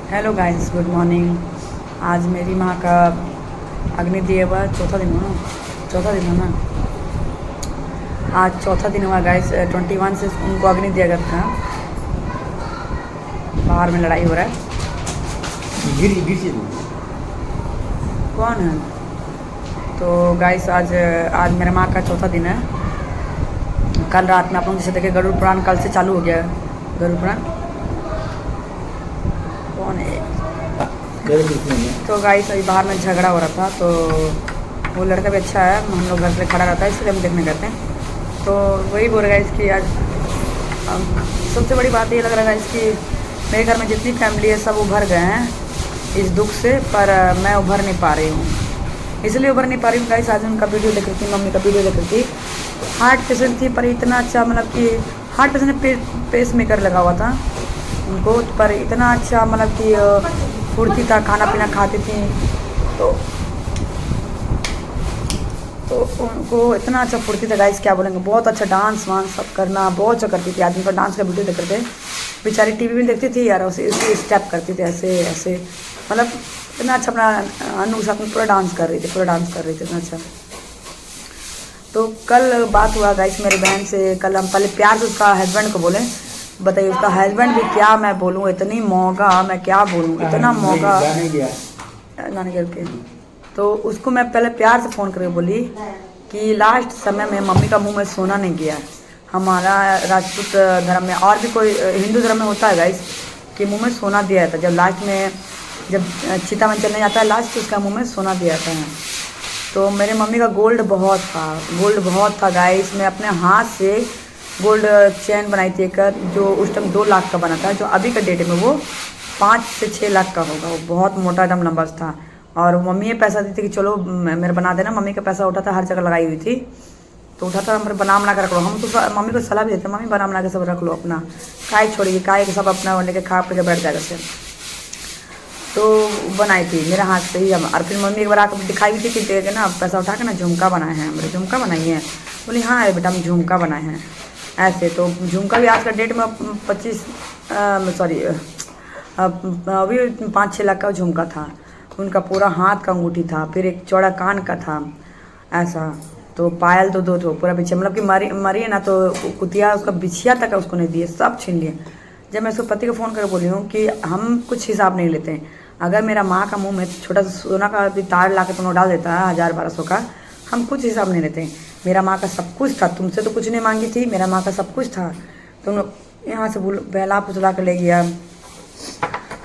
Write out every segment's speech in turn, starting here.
Hello guys, good morning. आज मेरी माँ का अग्नि दिए हुआ चौथा दिन हुआ ना, चौथा दिन हुआ ना, आज चौथा दिन हुआ गाइस। 21 से उनको अग्नि दिया गया था। बाहर में लड़ाई हो रहा है। कौन है? तो गाइस आज आज मेरे माँ का चौथा दिन है। कल रात में आप लोग जैसे देखे गरुड़ पुराण कल से चालू हो गया है। गरुड़ पुराण कौन है? तो गाइस अभी बाहर में झगड़ा हो रहा था, तो वो लड़का भी अच्छा है, हम लोग घर पे खड़ा रहता है इसलिए हम देखने गए थे। तो वही बोल रहा है इसकी आज सबसे बड़ी बात ये लग रहा है इसकी, मेरे घर में जितनी फैमिली है सब उभर गए हैं इस दुख से, पर मैं उभर नहीं पा रही हूँ। इसलिए उभर नहीं पा रही हूँ गाइस। आज उनका वीडियो देख रही थी, मम्मी का वीडियो देख रही थी। हार्ट पेशेंट थी, पर इतना अच्छा मतलब कि हार्ट पेशेंट पेस मेकर लगा हुआ था उनको, पर इतना अच्छा मतलब कि फुर्ती था, खाना पीना खाती थी। तो उनको इतना अच्छा फुर्ती था गाइस, क्या बोलेंगे। बहुत अच्छा डांस वांस सब करना बहुत अच्छा करती थी। आज उनका डांस का वीडियो देखते थे, बेचारी टीवी में देखती थी यार, उसे स्टेप करती थी ऐसे ऐसे, मतलब इतना अच्छा अपना अनु साथ में पूरा डांस कर रही थी, पूरा डांस कर रही थी इतना अच्छा। तो कल बात हुआ गाइस मेरी बहन से। कल हम पहले प्यार से उसका हस्बैंड को बोले, बताइए उसका हस्बैंड भी क्या मैं बोलूँ, इतनी मौका, मैं क्या बोलूँ, इतना मौका गाने करके। तो उसको मैं पहले प्यार से फ़ोन करके बोली कि लास्ट समय में मम्मी का मुंह में सोना नहीं गया। हमारा राजपूत धर्म में और भी कोई हिंदू धर्म में होता है गाइस कि मुंह में सोना दिया जाता है। जब लास्ट में जब चिता में चलने जाता है लास्ट, तो उसका मुंह में सोना दिया जाता है। तो मेरे मम्मी का गोल्ड बहुत था, गोल्ड बहुत था गाइस। मैं अपने हाथ से गोल्ड चेन बनाई थी एक, जो उस टाइम 2 लाख का बना था, जो अभी का डेट में वो 5 से 6 लाख का होगा। वो बहुत मोटा एकदम लंबा था। और मम्मी ये पैसा दी थी कि चलो मेरे बना देना। मम्मी का पैसा उठा था, हर जगह लगाई हुई थी, तो उठा था मेरे बना के रख लो। हम तो मम्मी को सलाह भी देते, मम्मी बना के सब रख लो अपना, काय छोड़िए, काय सब अपना लेके खा पी के बैठ जाएगा से। तो बनाई थी मेरे हाथ से ही हम। और फिर मम्मी एक बार आकर दिखाई भी थी कि देख ना पैसा उठा के ना झुमका बनाए हैं, मेरे झुमका बनाई है। बोली हाँ अरे बेटा हम झुमका बनाए हैं ऐसे। तो झुमका भी आज का डेट में 25 सॉरी अभी 5-6 लाख का झुमका था। उनका पूरा हाथ का अंगूठी था, फिर एक चौड़ा कान का था ऐसा। तो पायल तो 2 तो पूरा बिछिया, मतलब कि मरी है ना, तो कुतिया उसका बिछिया तक उसको नहीं दिए, सब छीन लिए। जब मैं उसको पति को फ़ोन कर बोली हूँ कि हम कुछ हिसाब नहीं लेते हैं, अगर मेरा माँ का मुंह में छोटा सा सोना का भी तार ला के तुम डाल देता है 1000-1200 का, हम कुछ हिसाब नहीं लेते हैं। मेरा माँ का सब कुछ था, तुमसे तो कुछ नहीं मांगी थी, मेरा माँ का सब कुछ था। तुम यहाँ से बहला फुसला कर ले गया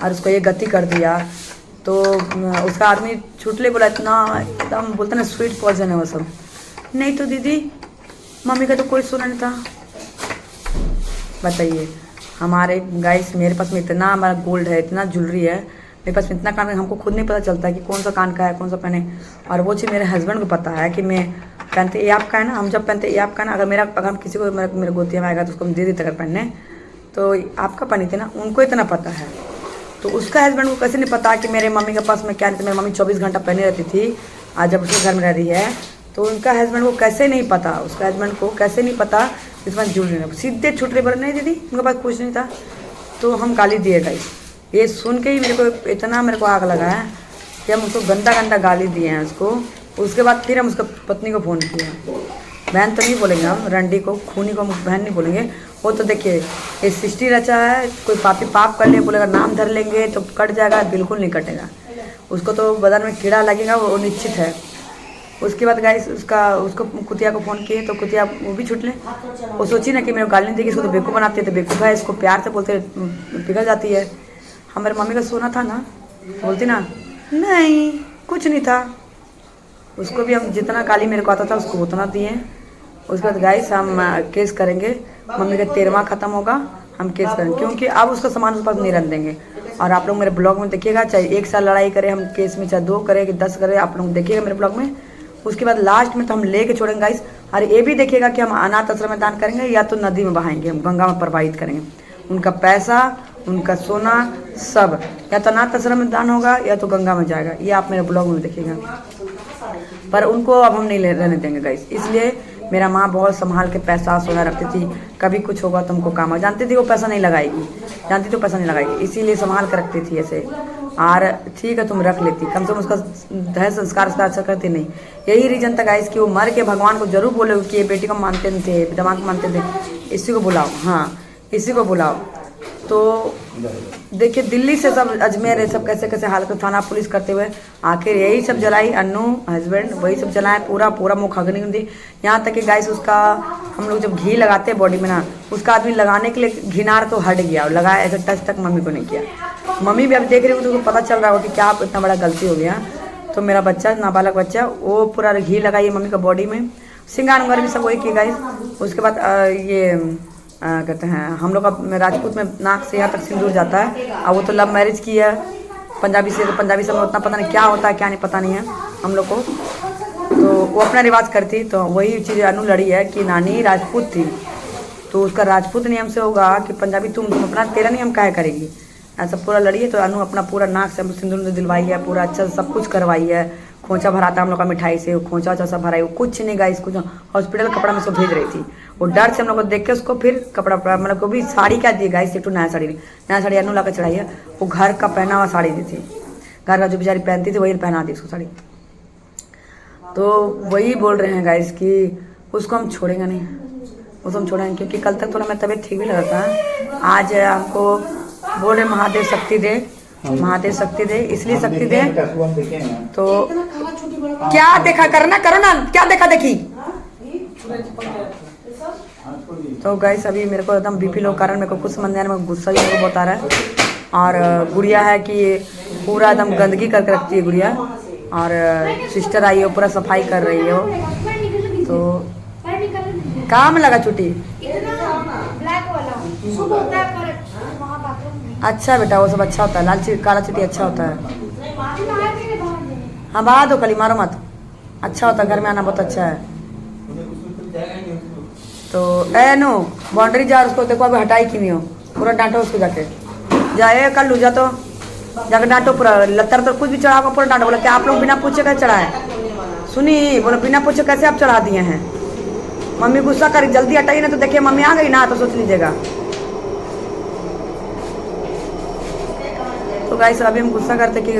और उसको ये गति कर दिया। तो उसका आदमी छुटले बोला, इतना एकदम बोलते ना स्वीट पॉइजन है वो सब। नहीं तो दीदी मम्मी का तो कोई सुना नहीं था। बताइए हमारे गाइस, मेरे पास में इतना हमारा गोल्ड है, इतना ज्वेलरी है मेरे पास में, इतना कान, हमको खुद नहीं पता चलता है कि कौन सा कान का है कौन सा पहने। और वो चीज़ मेरे हस्बैंड को पता है कि मैं पहनते ये आपका है ना, हम जब पहनते ये आपका ना, अगर हम किसी को मेरे गोतिया में आएगा तो उसको हम दे देते अगर पहनने, तो आपका पहनी थे ना, उनको इतना पता है। तो उसका हस्बैंड को कैसे नहीं पता कि मेरे मम्मी के पास में क्या नहीं था। मेरी मम्मी 24 घंटा पहने रहती थी, आज जब उसके घर में रह रही है तो उनका हस्बैंड को कैसे नहीं पता, उसका हस्बैंड को कैसे नहीं पता इस बार जुड़ रहे। सीधे छुटरे पर नहीं दीदी उनके पास कुछ नहीं था। तो हम गाली दिए गाइस, ये सुन के ही मेरे को इतना मेरे को आग लगा है कि हम उसको गंदा गंदा गाली दिए हैं उसको। उसके बाद फिर हम उसका पत्नी को फ़ोन किया, बहन तो नहीं बोलेंगे हम, रंडी को खूनी को बहन नहीं बोलेंगे। वो तो देखिए ये सृष्टि रचा है, कोई पापी पाप कर ले बोलेगा नाम धर लेंगे तो कट जाएगा, बिल्कुल नहीं कटेगा। उसको तो बदन में कीड़ा लगेगा, वो निश्चित है। उसके बाद गाइस उसको कुतिया को फ़ोन किए, तो कुतिया वो भी छुट ले। वो सोची ना कि मेरे को गाली नहीं देगी, इसको तो बेवकूफ़ बनाती है, तो बेवकूफ़ है, इसको प्यार से बोलते पिघल जाती है। हमारे मम्मी का सोना था ना, बोलती ना नहीं कुछ नहीं था। उसको भी हम जितना गाली मेरे को आता था उसको उतना दिए। उसके बाद गाइस हम केस करेंगे, मम्मी का 13वां ख़त्म होगा, हम केस करेंगे, क्योंकि अब उसका सामान उसके पास नहीं रख देंगे। और आप लोग मेरे ब्लॉग में देखिएगा, चाहे 1 साल लड़ाई करें हम केस में, चाहे 2 करें कि 10 करें, आप लोग देखिएगा मेरे ब्लॉग में। उसके बाद लास्ट में तो हम लेके छोड़ेंगे गाइस। और ये भी देखिएगा कि हम अनाथ आश्रम में दान करेंगे या तो नदी में बहाएंगे, हम गंगा में प्रवाहित करेंगे। उनका पैसा, उनका सोना सब या तो अनाथ आश्रम में दान होगा या तो गंगा में जाएगा, ये आप मेरे ब्लॉग में देखिएगा। पर उनको अब हम नहीं रहने देंगे गाइस, इसलिए मेरा माँ बहुत संभाल के पैसा सोना रखती थी, कभी कुछ होगा तो हमको काम आ, जानती थी वो पैसा नहीं लगाएगी, जानती तो पैसा नहीं लगाएगी, इसीलिए संभाल कर रखती थी ऐसे। और ठीक है तुम रख लेती, कम से कम उसका दहेज संस्कार अच्छा करती नहीं। यही रीजन था गाइस कि वो मर के भगवान को जरूर बोले कि ये बेटी को मानते नहीं थे, दामाद को मानते थे, इसी को बुलाओ, हाँ इसी को बुलाओ। तो देखिए दिल्ली से सब अजमेर सब कैसे कैसे हालत में थाना पुलिस करते हुए आखिर यही सब जलाई, अन्नू हस्बैंड वही सब जलाए, पूरा पूरा मुँह खगनी हुई। यहाँ तक कि गाइस उसका हम लोग जब घी लगाते हैं बॉडी में ना, उसका आदमी लगाने के लिए घिनार तो हट गया और लगाया, ऐसा टच तक मम्मी को नहीं किया। मम्मी भी अब देख रही हूँ तो पता चल रहा हो कि क्या इतना बड़ा गलती हो गया। तो मेरा बच्चा नाबालग बच्चा वो पूरा घी लगाई मम्मी का बॉडी में, सिंगार उंगार भी सब वही की गाइस। उसके बाद ये कहते हैं हम लोग का राजपूत में नाक से यहाँ तक सिंदूर जाता है, और वो तो लव मैरिज की है पंजाबी से, तो पंजाबी से उतना पता नहीं क्या होता है क्या नहीं पता नहीं है हम लोग को। तो वो अपना रिवाज करती, तो वही चीज़ अनु लड़ी है कि नानी राजपूत थी तो उसका राजपूत नियम से होगा कि पंजाबी तुम अपना तेरा नियम काहे करेगी, ऐसा पूरा लड़ी है। तो अनु अपना पूरा नाक से सिंदूर दिलवाई है, पूरा अच्छा से सब कुछ करवाई है, खोंचा भराता हम लोग का मिठाई से, खोंचा वोचा सब भराई, वो कुछ नहीं गाइस, कुछ हॉस्पिटल कपड़ा में सब भेज रही थी। वो डर से हम लोग को देख के उसको फिर कपड़ा मतलब को भी साड़ी क्या दी गाइस, एक तो नया साड़ी अनु ला कर चढ़ाई है, वो घर का पहना हुआ साड़ी दी थी, घर का जो बेचारी पहनती थी वही पहना दी उसको साड़ी। तो वही बोल रहे हैं गाइस कि उसको हम छोड़ेंगे नहीं, उसको हम छोड़ेंगे क्योंकि कल तक थोड़ा मेरा तबीयत ठीक भी लगा था। आज हमको बोल रहे महादेव शक्ति दे, महादेव शक्ति दे, इसलिए शक्ति दे। तो क्या देखा करना करो ना, क्या देखा देखी। तो गाइस अभी मेरे को एकदम बीपी लो कारण मेरे को कुछ समझ नहीं आ रहा, मेरे को गुस्सा भी मेरे को बहुत आ रहा है। और गुड़िया है कि पूरा एकदम गंदगी करके रखती है गुड़िया, और सिस्टर आई है पूरा सफाई कर रही है वो। तो काम लगा छुट्टी, अच्छा बेटा वो सब अच्छा होता है, लाल काला चिट्टी अच्छा होता है। हाँ बहा दो कली, मारो मत, अच्छा होता है, घर में आना बहुत अच्छा है। तो ए नो बाउंड्री जा, उसको देखो अभी हटाई कि नहीं हो, पूरा डांटो उसको जाके, जाए कल लू जा तो जाके डांटो पूरा, लत्तर तो कुछ भी चढ़ा पूरा डांटो। बोला क्या आप लोग बिना पूछे कैसे चढ़ाए, सुनी बोलो बिना पूछे कैसे आप चढ़ा दिए हैं। मम्मी गुस्सा करी, जल्दी हटाई ना तो देखिए मम्मी आ गई ना तो सोच लीजिएगा। तो गाइस अभी हम गुस्सा करते कि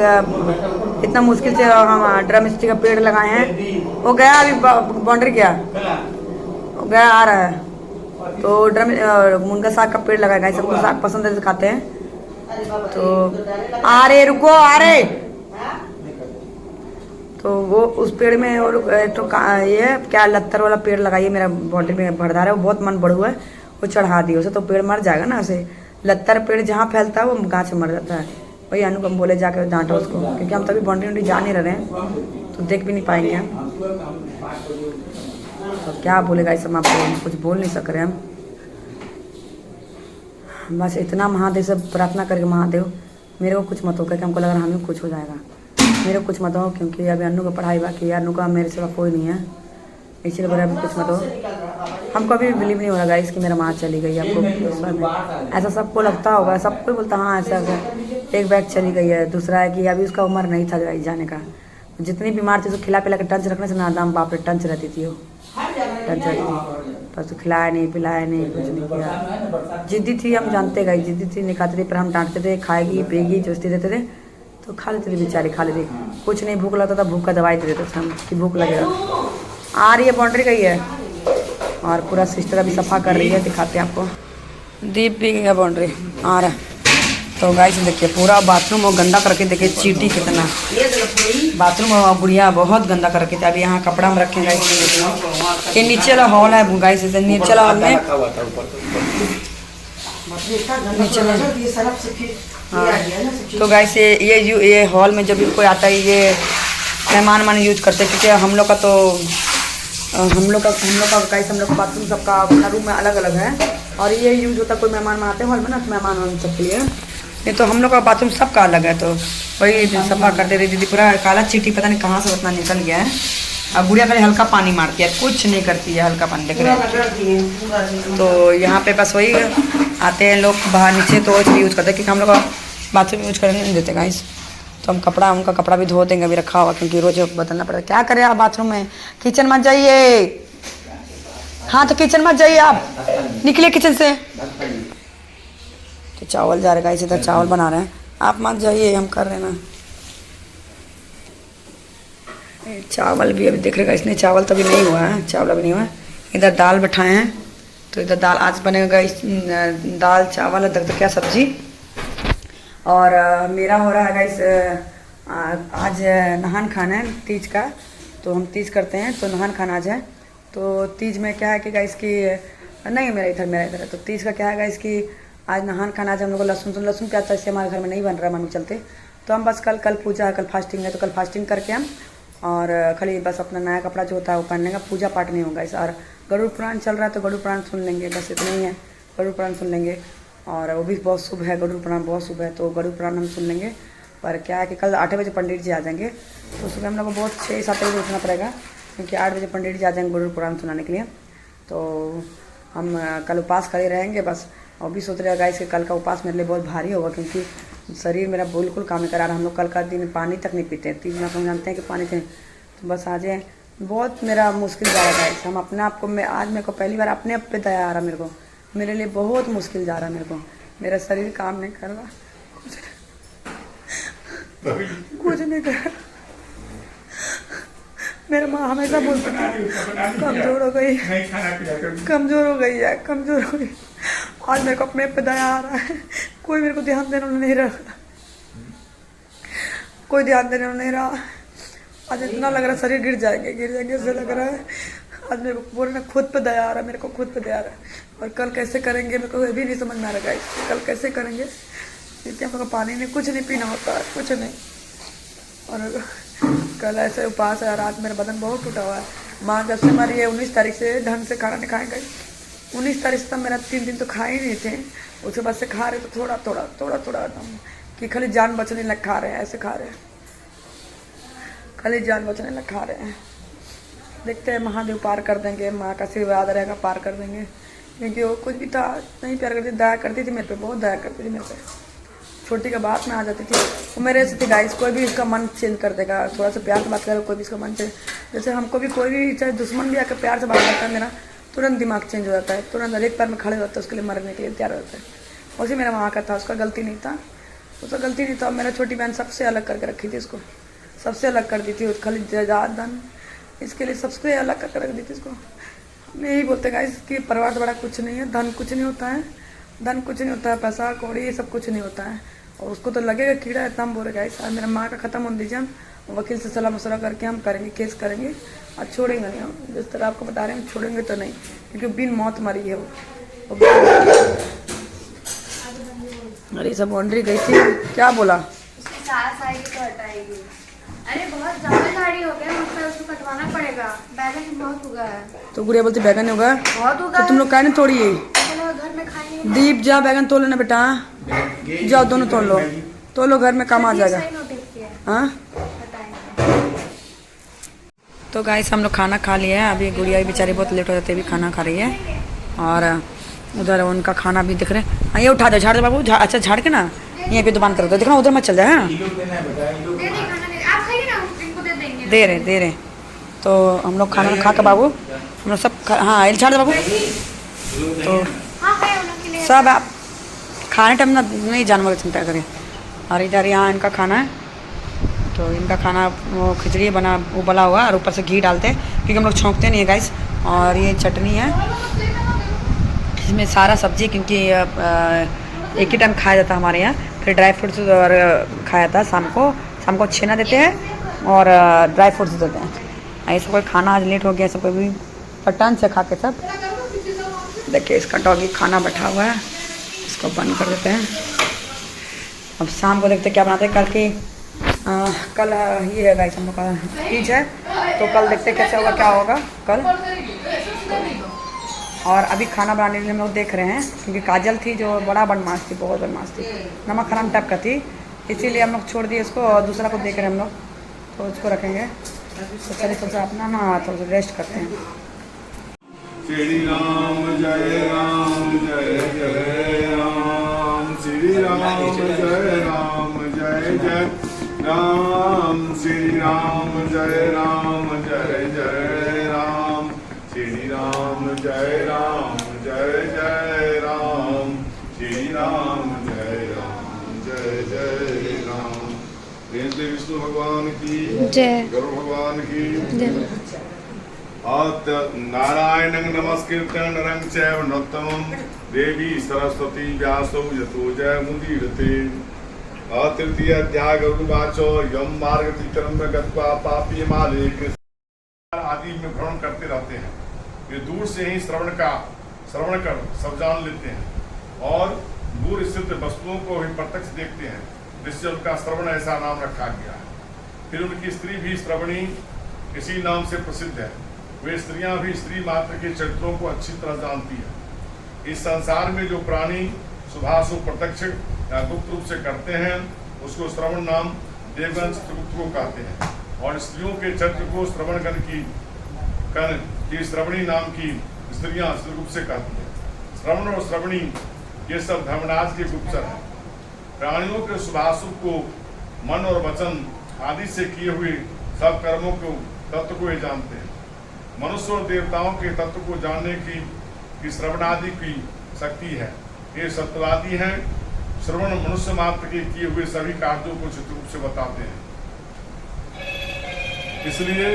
इतना मुश्किल से हम ड्रम स्टिक का पेड़ लगाए हैं, वो गया अभी बाउंड्री गया, गया आ रहा है। तो ड्रम मुनगा साग का पेड़ लगाया, सबको साग पसंद है खाते हैं। तो आ रे रुको आ रे, तो वो उस पेड़ में और तो ये क्या लत्तर वाला पेड़ लगाइए, मेरा बाउंड्री में भरदार है, वो बहुत मन बढ़ू है, वो चढ़ा दिए उसे तो पेड़ मर जाएगा ना। ऐसे लत्तर पेड़ जहाँ फैलता है वो गाछ मर जाता है। वही अनु को हम बोले जाके डांटो उसको, क्योंकि हम तभी बाउंड्री वुंड्री जा नहीं रहे हैं तो देख भी नहीं पाएंगे हम। तो क्या बोलेगा इस सब, आपको कुछ बोल नहीं सक रहे हम। बस इतना महादेव से प्रार्थना करके, महादेव मेरे को कुछ मत हो, क्योंकि हमको लग रहा हमें कुछ हो जाएगा, मेरे को कुछ मत हो, क्योंकि अभी अनु को पढ़ाई बाकी है, अनु का मेरे सिवा कोई नहीं है, इसलिए बोला अभी कुछ मत हो। हमको अभी बिलीव नहीं हो रहा गाइस कि मेरा माँ चली गई। आपको ऐसा सबको लगता होगा, सबको बोलता हाँ ऐसा एक बैग चली गई है, दूसरा है कि अभी उसका उम्र नहीं था गाइस जाने का। जितनी बीमार थी उसको खिला पिला के टंच रखने से ना दाम बाप रे टंच रहती थी, वो टंच रहती थी, बस खिलाया नहीं पिलाया नहीं कुछ नहीं किया। जिद्दी थी, हम जानते गई जिद्दी थी, नहीं खाते थे पर हम डांटते थे, खाएगी पिएगी चुस्ती देते थे तो खा लेते थे, बेचारी खा लेती, कुछ नहीं भूख लगता था, भूख का दवाई दे देते थे हम कि भूख लगेगा। आ रही है बाउंड्री गई है और पूरा सिस्टर अभी सफा कर रही है, दिखाते हैं आपको। दीप भी गई है बाउंड्री आ रहा है। तो गाइस देखिए पूरा बाथरूम और गंदा करके, देखिए चींटी कितना बाथरूम और गुड़िया बहुत गंदा करके थे। अभी यहाँ कपड़ा में रखें गाइस, ये नीचे वाला हॉल है गाइस, नीचे वाला हॉल में नीचे में हाँ। तो गाइस ये हॉल में जब भी कोई आता है ये मेहमान यूज करते हैं, क्योंकि हम लोग का तो हम लोग का गाइस हम लोग का बाथरूम सबका अपना रूम में अलग अलग है, और ये यूज होता है कोई मेहमान आते हैं हॉल में ना, तो मेहमान सबके लिए। नहीं तो हम लोग का बाथरूम सबका अलग है, तो वही सफा करते रही दीदी। पूरा काला चींटी पता नहीं कहाँ से उतना निकल गया है। अब गुड़िया खाली हल्का पानी मारती है, कुछ नहीं करती है, हल्का पानी देख रहे हैं। तो यहाँ पे बस वही आते हैं लोग बाहर नीचे, तो यूज़ करते हैं, क्योंकि हम लोग का बाथरूम यूज करने नहीं देते गाइस। तो हम कपड़ा उनका कपड़ा भी धो देंगे, अभी रखा हुआ, क्योंकि रोज बदलना पड़ेगा। क्या करें आप बाथरूम में, किचन मत जाइए, हाँ तो किचन में जाइए आप, निकले किचन से। तो चावल जा रहा है, इधर चावल बना रहे हैं, आप मत जाइए, हम कर रहे हैं ना। चावल भी अभी देख रहे इसने, चावल तो अभी नहीं हुआ है, चावल अभी नहीं हुआ है। इधर दाल बैठाए हैं, तो इधर दाल आज बनेगा दाल चावल इधर तो क्या सब्जी। और मेरा हो रहा है गाइस आज नहान खाना है तीज का, तो हम तीज करते हैं तो नहान खाना आज है। तो तीज में क्या है कि गाइस की नहीं मेरा इधर है, तो तीज का क्या है गाइस कि आज नहान खाना, आज हम लोग को लहसुन प्याज इससे हमारे घर में नहीं बन रहा मम्मी चलते, तो हम बस कल पूजा है, कल फास्टिंग है, तो कल फास्टिंग करके हम और खाली बस अपना नया कपड़ा जो होता है वो पहनने का, पूजा पाठ नहीं होगा इस। और गरुड़ पुराण चल रहा है तो गरुड़ पुराण सुन लेंगे, बस इतना ही है, गरुड़ पुराण सुन लेंगे। और वो भी बहुत शुभ है, गरुड़ पुराण बहुत शुभ है, तो गरुड़ पुराण हम सुन लेंगे। पर क्या है कि कल 8 बजे पंडित जी आ जाएंगे, तो सुबह हम लोग को बहुत 6-7 बजे उठना पड़ेगा, क्योंकि 8 बजे पंडित जी आ जाएंगे गरुड़ पुराण सुनाने के लिए। तो हम कल उपास करे रहेंगे बस। और भी सोच रहे हैं गाइस कि कल का उपास मेरे लिए बहुत भारी होगा, क्योंकि शरीर मेरा बिल्कुल काम नहीं करा रहा। हम लोग कल का दिन पानी तक नहीं पीते हैं, 3 दिन हम जानते हैं कि पानी पीते, तो बस आज बहुत मेरा मुश्किल जा रहा है। हम अपने आप को, मैं आज मेरे को पहली बार अपने आप पे दया आ रहा, मेरे लिए बहुत मुश्किल जा रहा है। मेरा शरीर काम नहीं कर रहा, कुछ नहीं कर रहा। मेरा माँ हमेशा बोलती थी कमज़ोर हो गई है, कमज़ोर हो गई। आज मेरे को अपने पे दया आ रहा है, कोई मेरे को ध्यान देने नहीं रहा, कोई ध्यान देने नहीं रहा। आज इतना लग रहा है शरीर गिर जाएंगे ऐसे लग रहा है। आज मेरे को पूरे ना खुद पे दया आ रहा है, मेरे को खुद पे दया आ रहा है। और कल कैसे करेंगे मेरे को ये भी नहीं समझ में आ रहा है, कल कैसे करेंगे, क्योंकि हम लोग पानी नहीं, कुछ नहीं पीना होता है, कुछ नहीं। और कल ऐसे उपास है, रात मेरा बदन बहुत टूटा हुआ है। माँ जब से मरी है 19 तारीख से ढंग से खाना नहीं खाएंगे, 19 तारीख से तब मेरा 3 दिन तो खा ही नहीं थे, उसके बाद से खा रहे तो थोड़ा कि खाली जान बचने लग खा रहे हैं, ऐसे खा रहे हैं, खाली जान बचने लग खा रहे हैं। देखते हैं महादेव पार कर देंगे, माँ का आशीर्वाद रहेगा, पार कर देंगे। क्योंकि वो कुछ भी था नहीं प्यार करती, दया करती थी मेरे पे, बहुत दया करती थी मेरे पे। छोटी का बात में आ जाती थी वो मेरे से थी गाइस। कोई भी इसका मन चेंज कर देगा, थोड़ा सा प्यार से बात करेगा, कोई भी इसका मन चेंज, जैसे हमको भी कोई भी चाहे दुश्मन भी आकर प्यार से बात करता है, मेरा तुरंत दिमाग चेंज हो जाता है, तुरंत एक पैर में खड़े होता है, उसके लिए मरने के लिए तैयार होता है। वैसे मेरा वहाँ का था, उसका गलती नहीं था, मेरा छोटी बहन सबसे अलग करके रखी थी, उसको सबसे अलग कर दी थी, खाली जायदाद धन इसके लिए सबसे अलग करके रख दी थी इसको। हम यही बोलते गाइस कि परिवार से बड़ा कुछ नहीं है, धन कुछ नहीं होता है, पैसा कौड़ी ये सब कुछ नहीं होता है। और उसको तो लगेगा कीड़ा, इतना हम बोल रहे गाइस। आज मेरा माँ का ख़त्म होने दीजिए, हम वकील से सलाह मशवरा करके हम करेंगे, केस करेंगे और छोड़ेंगे नहीं हम, जिस तरह आपको बता रहे हैं छोड़ेंगे तो नहीं, क्योंकि बिन मौत मरी है वो। अरे सब बाउंड्री गई थी, क्या बोला? उसकी 4 साइड तो हटाएगी। अरे बहुत ज़्यादा झाड़ी हो गया, मतलब उसको कटवाना पड़ेगा, बैगन बहुत उगा है। तो गुड़िया बोलती बैगन होगा, बहुत उगा तो तुम लोग क्या नहीं तोड़िए, घर में खाएंगे। दीप जा बैगन तोड़ लेना बेटा, जाओ दोनों तोड़ लो, घर में काम आ जाएगा। हाँ तो गाइस हम लोग खाना खा लिया है, अभी गुड़िया बेचारी बहुत लेट हो जाती है, अभी खाना खा रही है। और उधर उनका खाना भी दिख रहे हैं। हाँ ये उठा दो, झाड़ दो बाबू, अच्छा झाड़ के ना यहीं पे दुकान कर दो, देखना उधर मत चल जाए। हाँ दे रहे तो हम लोग खाना खा के बाबू, हम लोग सब हाँ झाड़ दो बाबू। तो सब आप खाने टाइम ना नहीं जानवर की चिंता करें। और इधर यहाँ इनका खाना है, तो इनका खाना वो खिचड़ी बना उबला हुआ और ऊपर से घी डालते हैं, क्योंकि हम लोग छोंकते नहीं है गाइस। और ये चटनी है, इसमें सारा सब्जी, क्योंकि एक ही टाइम खाया जाता है हमारे यहाँ। फिर ड्राई फ्रूट्स और खाया जाता है शाम को छेना देते हैं और ड्राई फ्रूट्स देते हैं। ऐसा कोई खाना आज लेट हो गया, सब कोई भी पटान से खा के सब। देखिए इसका डॉगी खाना बैठा हुआ है, इसको बंद कर देते हैं। अब शाम को देखते क्या बनाते हैं। कल ये है गाइस हम लोग का तीज है, तो कल देखते कैसे होगा, क्या होगा कल। और अभी खाना बनाने के लिए हम लोग देख रहे हैं, क्योंकि काजल थी जो बड़ा बदमाश थी, बहुत बदमाश थी, नमक हराम टाइप का थी, इसीलिए हम लोग छोड़ दिए उसको और दूसरा को देख रहे हैं हम लोग, तो उसको रखेंगे। तो चलिए थोड़ा सा अपना ना थोड़ा सा रेस्ट करते हैं। श्री राम जय राम जय जय राम, श्री राम जय राम जय जय राम, श्री राम जय राम जय जय राम, श्री राम जय जय राम जय जय राम श्री राम जय राम। श्री विष्णु भगवान की जय। गरुड़ भगवान की जय। नारायणं नमस्कृत्य नरं चैव नरोत्तमं देवी सरस्वती व्यासो यतो जयमुदीरते। तृतीय अध्याय गरुड़वाच यम मार्गतीतरं गत्वा पापीयमाले आदि में भ्रमण करते रहते हैं। वे दूर से ही श्रवण कर सब जान लेते हैं और दूर स्थित वस्तुओं को भी प्रत्यक्ष देखते हैं, जिससे उनका श्रवण ऐसा नाम रखा गया है। फिर उनकी स्त्री भी श्रवणी इसी नाम से प्रसिद्ध है। वे स्त्रियां भी स्त्री मात्र के चरित्रों को अच्छी तरह जानती है। इस संसार में जो प्राणी शुभाशुभ प्रत्यक्ष या गुप्त रूप से करते हैं उसको श्रवण नाम देवगण चित्रगुप्त को कहते हैं, और स्त्रियों के चरित्र को श्रवण कण की श्रवणी नाम की स्त्रियां चित्रगुप्त से कहती हैं। श्रवण और श्रवणी ये सब धर्मराज के गुप्तचर हैं। प्राणियों के शुभाशुभ को मन और वचन आदि से किए हुए सब कर्मों को तत्व को ये जानते हैं। मनुष्य और देवताओं के तत्व को जानने की श्रवण आदि की शक्ति है। ये सत्यवादी हैं। श्रवण मनुष्य मात्र के किए हुए सभी कार्यों को चित्रगुप्त से बताते हैं। इसलिए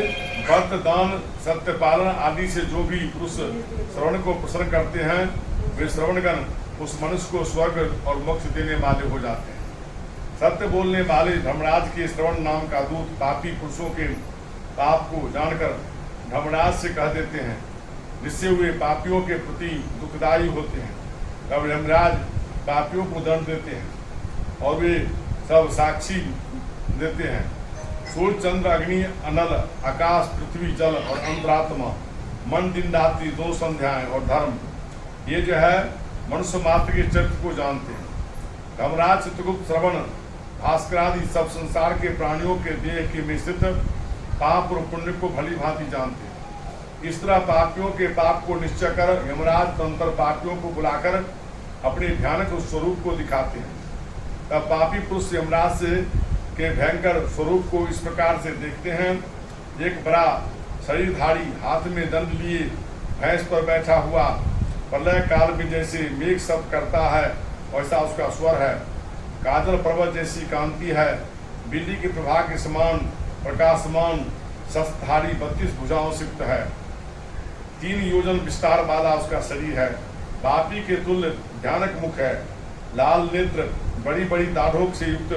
व्रत दान सत्य पालन आदि से जो भी पुरुष श्रवण को प्रसन्न करते हैं वे श्रवणगण उस मनुष्य को स्वर्ग और मोक्ष देने वाले हो जाते हैं। सत्य बोलने वाले धर्मराज के श्रवण नाम का दूत पापी पुरुषों के पाप को जानकर धर्मराज से कह देते हैं, जिससे वे पापियों के प्रति दुखदायी होते हैं। तब धर्मराज पापियों को दंड देते हैं और वे सब साक्षी देते हैं। सूर्य चंद्र अग्नि अनल आकाश पृथ्वी जल और अंतरात्मा मन दिन रात्रि दो संध्याएं और धर्म ये जो है मनुष्य मात्र के चरित्र को जानते हैं। धर्मराज चित्रगुप्त श्रवण भास्कर आदि सब संसार के प्राणियों के देह के में स्थित पाप और पुण्य को भली भांति जानते हैं। इस तरह पापियों के पाप को निश्चय कर यमराज तंत्र पापियों को बुलाकर अपने भयानक स्वरूप को दिखाते हैं। तब पापी पुरुष यमराज से के भयंकर स्वरूप को इस प्रकार से देखते हैं। एक बड़ा शरीरधारी हाथ में दंड लिए भैंस पर बैठा हुआ प्रलय काल में जैसे मेघ शब्द करता है वैसा उसका स्वर है। काजल पर्वत जैसी कांति है। बिल्ली की प्रभा के समान प्रकाशमान शस्त्रधारी 32 भुजाओं से युक्त है। 3 योजन विस्तार वाला उसका शरीर है। पापी के तुल्य भयानक मुख है। लाल नेत्र बड़ी बड़ी दाढ़ों से युक्त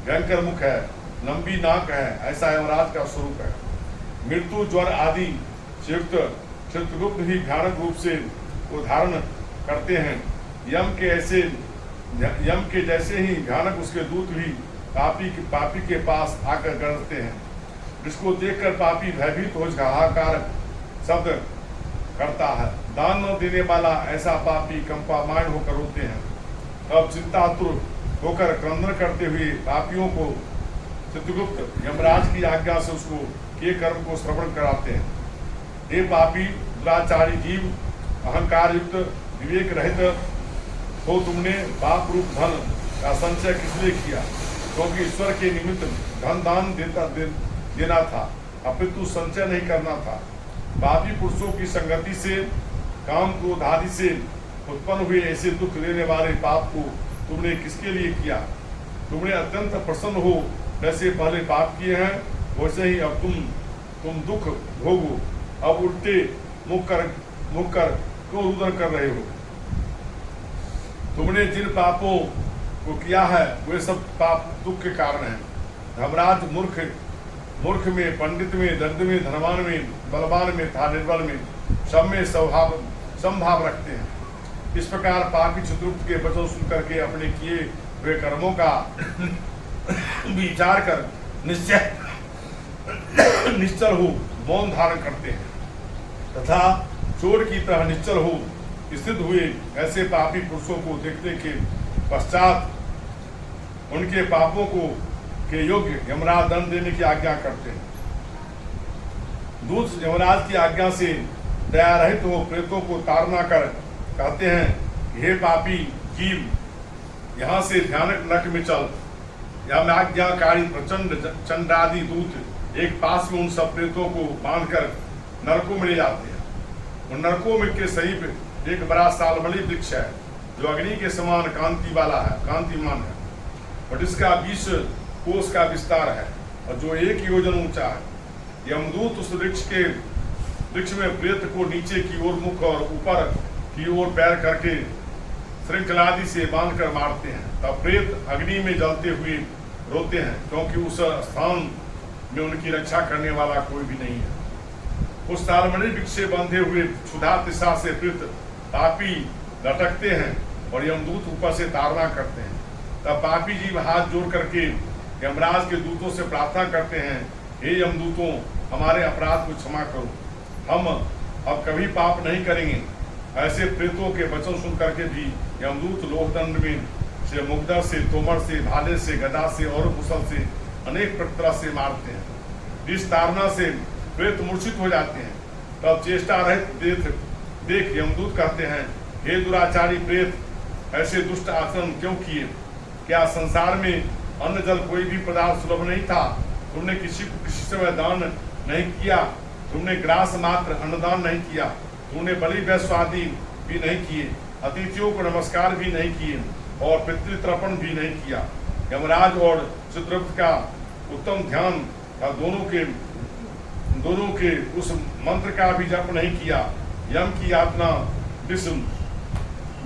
भयंकर मुख है। लंबी नाक है। ऐसा यमराज का स्वरूप है। मृत्यु ज्वर आदि से युक्त चित्रगुप्त भी भयानक रूप से उदाहरण करते हैं। यम के जैसे ही भयानक उसके दूत भी पापी के पास आकर गरजते हैं, जिसको देखकर पापी भयभीत हो हाहाकार शब्द करता है। दान न देने वाला ऐसा पापी कंपामायण होकर रोते हैं। तब चिंतातुर होकर क्रंदन करते हुए पापियों को चित्रगुप्त यमराज की आज्ञा से उसको के कर्म को श्रवण कराते हैं। हे पापी दुराचारी जीव, अहंकार युक्त विवेक रहित हो तुमने पाप रूप धन का संचय किस लिए किया? क्योंकि ईश्वर के निमित्त धन दान देना था, अपितु संचय नहीं करना था। पापी पुरुषों की संगति से काम क्रोध आदि से उत्पन्न हुए ऐसे दुख देने वाले पाप को तुमने किसके लिए किया? तुमने अत्यंत प्रसन्न हो जैसे पहले पाप किए हैं वैसे ही अब तुम दुख भोगो। अब उल्टे मुख कर क्यों रुदन कर रहे हो? तुमने जिन पापों को किया है वे सब पाप दुख के कारण हैं। धर्मराज मूर्ख में, पंडित में, दरिद्र में, धनवान में, बलवान में था निर्बल में सब में समभाव रखते हैं। इस प्रकार पापी चित्रगुप्त के वचन सुन करके अपने किए हुए कर्मों का विचार कर निश्चल हो मौन धारण करते हैं तथा चोर की तरह निश्चल हो स्थित हुए ऐसे पापी पुरुषों को देखने के पश्चात उनके पापों को के योग्य यमराज दंड देने की आज्ञा करते हैं। दूत यमराज की आज्ञा से दया रहित हो प्रेतों को ताड़ना कर कहते हैं, हे पापी जीव, यहाँ से भयानक नरक में चल। यमाज्ञाकारी प्रचंड चंडादि दूत एक पास में उन सब प्रेतों को बांधकर नरकों में ले जाते हैं। उन नरकों में के समीप एक बड़ा सालमली वृक्ष है जो अग्नि के समान कांति वाला है, कांतिमान है, और इसका 20 कोस का विस्तार है और जो 1 योजन ऊंचा है। यमदूत उस वृक्ष में प्रेत को नीचे की ओर मुख और ऊपर की ओर पैर करके श्रृंखलादि से बांधकर मारते हैं। तब प्रेत अग्नि में जलते हुए रोते हैं, क्योंकि उस स्थान में उनकी रक्षा करने वाला कोई भी नहीं है। उस सालमणि वृक्ष से बंधे हुए क्षुधा तृषा से प्रेत पापी लटकते हैं और यमदूत ऊपर से ताड़ना करते हैं। तब पापी जीव हाथ जोड़ करके यमराज के दूतों से प्रार्थना करते हैं, हे यमदूतों, हमारे अपराध को क्षमा करो, हम अब कभी पाप नहीं करेंगे। ऐसे प्रेतों के वचन सुन करके भी यमदूत लोकदंड में से, मुग्दर से, तोमर से, भाले से, गदा से और कुशल से अनेक प्रकार से मारते हैं। इस ताड़ना से प्रेत मूर्छित हो जाते हैं। तब चेष्टा रहित देख यमदूत कहते हैं, हे दुराचारी प्रेत, ऐसे दुष्ट आचरण क्यों किए? क्या संसार में अन्न जल कोई भी पदार्थ सुलभ नहीं था? तुमने किसी को किसी समय दान नहीं किया, तुमने ग्रास मात्र अन्नदान नहीं किया, तुमने बलि वैश्वादि भी नहीं किए, अतिथियों को नमस्कार भी नहीं किए और पितृतर्पण भी नहीं किया। यमराज और चित्रगुप्त का उत्तम ध्यान था, दोनों के उस मंत्र का भी जप नहीं किया। यम की यातना विष्णु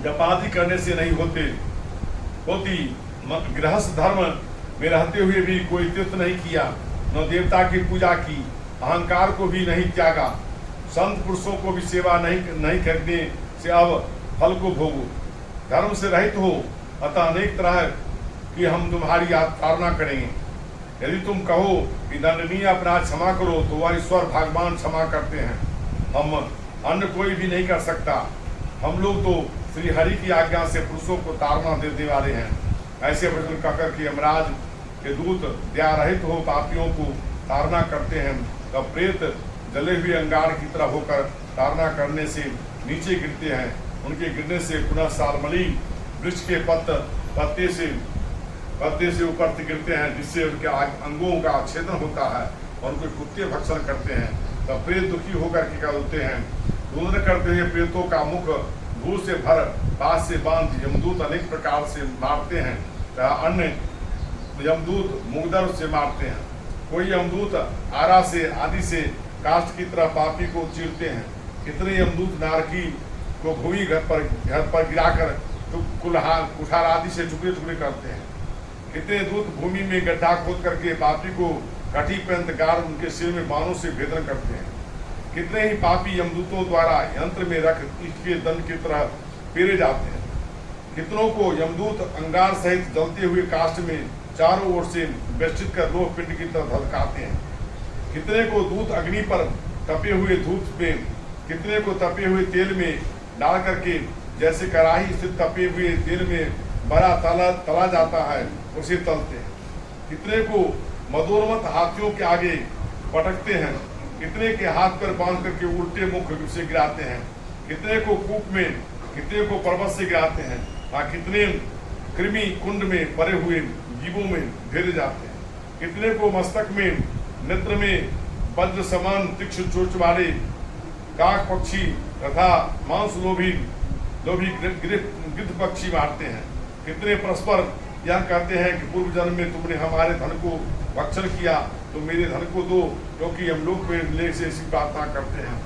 जपादि करने से नहीं होती। गृहस्थ धर्म में रहते हुए भी कोई तीर्थ नहीं किया, न देवता की पूजा की, अहंकार को भी नहीं त्यागा, संत पुरुषों को भी सेवा नहीं करने से अब फल को भोगो, धर्म से रहित हो, अतः अनेक तरह की हम तुम्हारी ताड़ना करेंगे। यदि तुम कहो कि दंडनीय अपराध क्षमा करो तो वह ईश्वर भगवान क्षमा करते हैं, हम अन्य कोई भी नहीं कर सकता। हम लोग तो श्री हरि की आज्ञा से पुरुषों को ताड़ना देने वाले हैं। ऐसे वचन कहकर के यमराज के दूत दया रहित हो पापियों को ताड़ना करते हैं। तब प्रेत जले हुए अंगार की तरह होकर ताड़ना करने से नीचे गिरते हैं। उनके गिरने से पुनः सालमली वृक्ष के पत्ते से ऊपर गिरते हैं, जिससे उनके अंगों का छेदन होता है और उनके कुत्ते भक्षण करते हैं। तब प्रेत दुखी होकर के क्या होते हैं, रोदन करते हुए प्रेतों का मुख धूल से भर बाँस से बांध यमदूत अनेक प्रकार से मारते हैं। अन्य यमदूत मुगदर से मारते हैं। कोई यमदूत आरा से आदि से काष्ठ की तरह पापी को चीरते हैं। कितने यमदूत नारकी को भूमि घर पर गिराकर कुठार आदि से टुकड़े टुकड़े करते हैं। कितने दूत भूमि में गड्ढा खोद करके पापी को कटी पर्यंत गार उनके सिर में बाणों से भेदन करते हैं। कितने ही पापी यमदूतों द्वारा यंत्र में रख इसके दंड की तरह पेरे जाते हैं। कितनों को यमदूत अंगार सहित जलते हुए काष्ठ में चारों ओर से बेष्टित कर लोह पिंड की तरह धधकाते हैं। कितने को दूत अग्नि पर तपे हुए धूप में, कितने को तपे हुए तेल में डाल करके जैसे कड़ाही स्थित तपे हुए तेल में बड़ा तला जाता है उसे तलते हैं। कितने को मदोन्मत्त हाथियों के आगे पटकते हैं। कितने के हाथ पर बांध करके उल्टे मुख से गिराते हैं। कितने को कूप में, कितने को पर्वत से गिराते हैं। कितने कृमि कुंड में पड़े हुए जीवों में भेजे जाते हैं। कितने को मस्तक में, नेत्र में वज्र समान तीक्ष्ण चोंच वाले काक पक्षी तथा मांस लोभी गिद्ध पक्षी मारते हैं। कितने परस्पर यह कहते हैं कि पूर्व जन्म में तुमने हमारे धन को भक्षण किया तो मेरे धन को दो, क्योंकि हम लोग ले से ऐसी प्रार्थना करते हैं।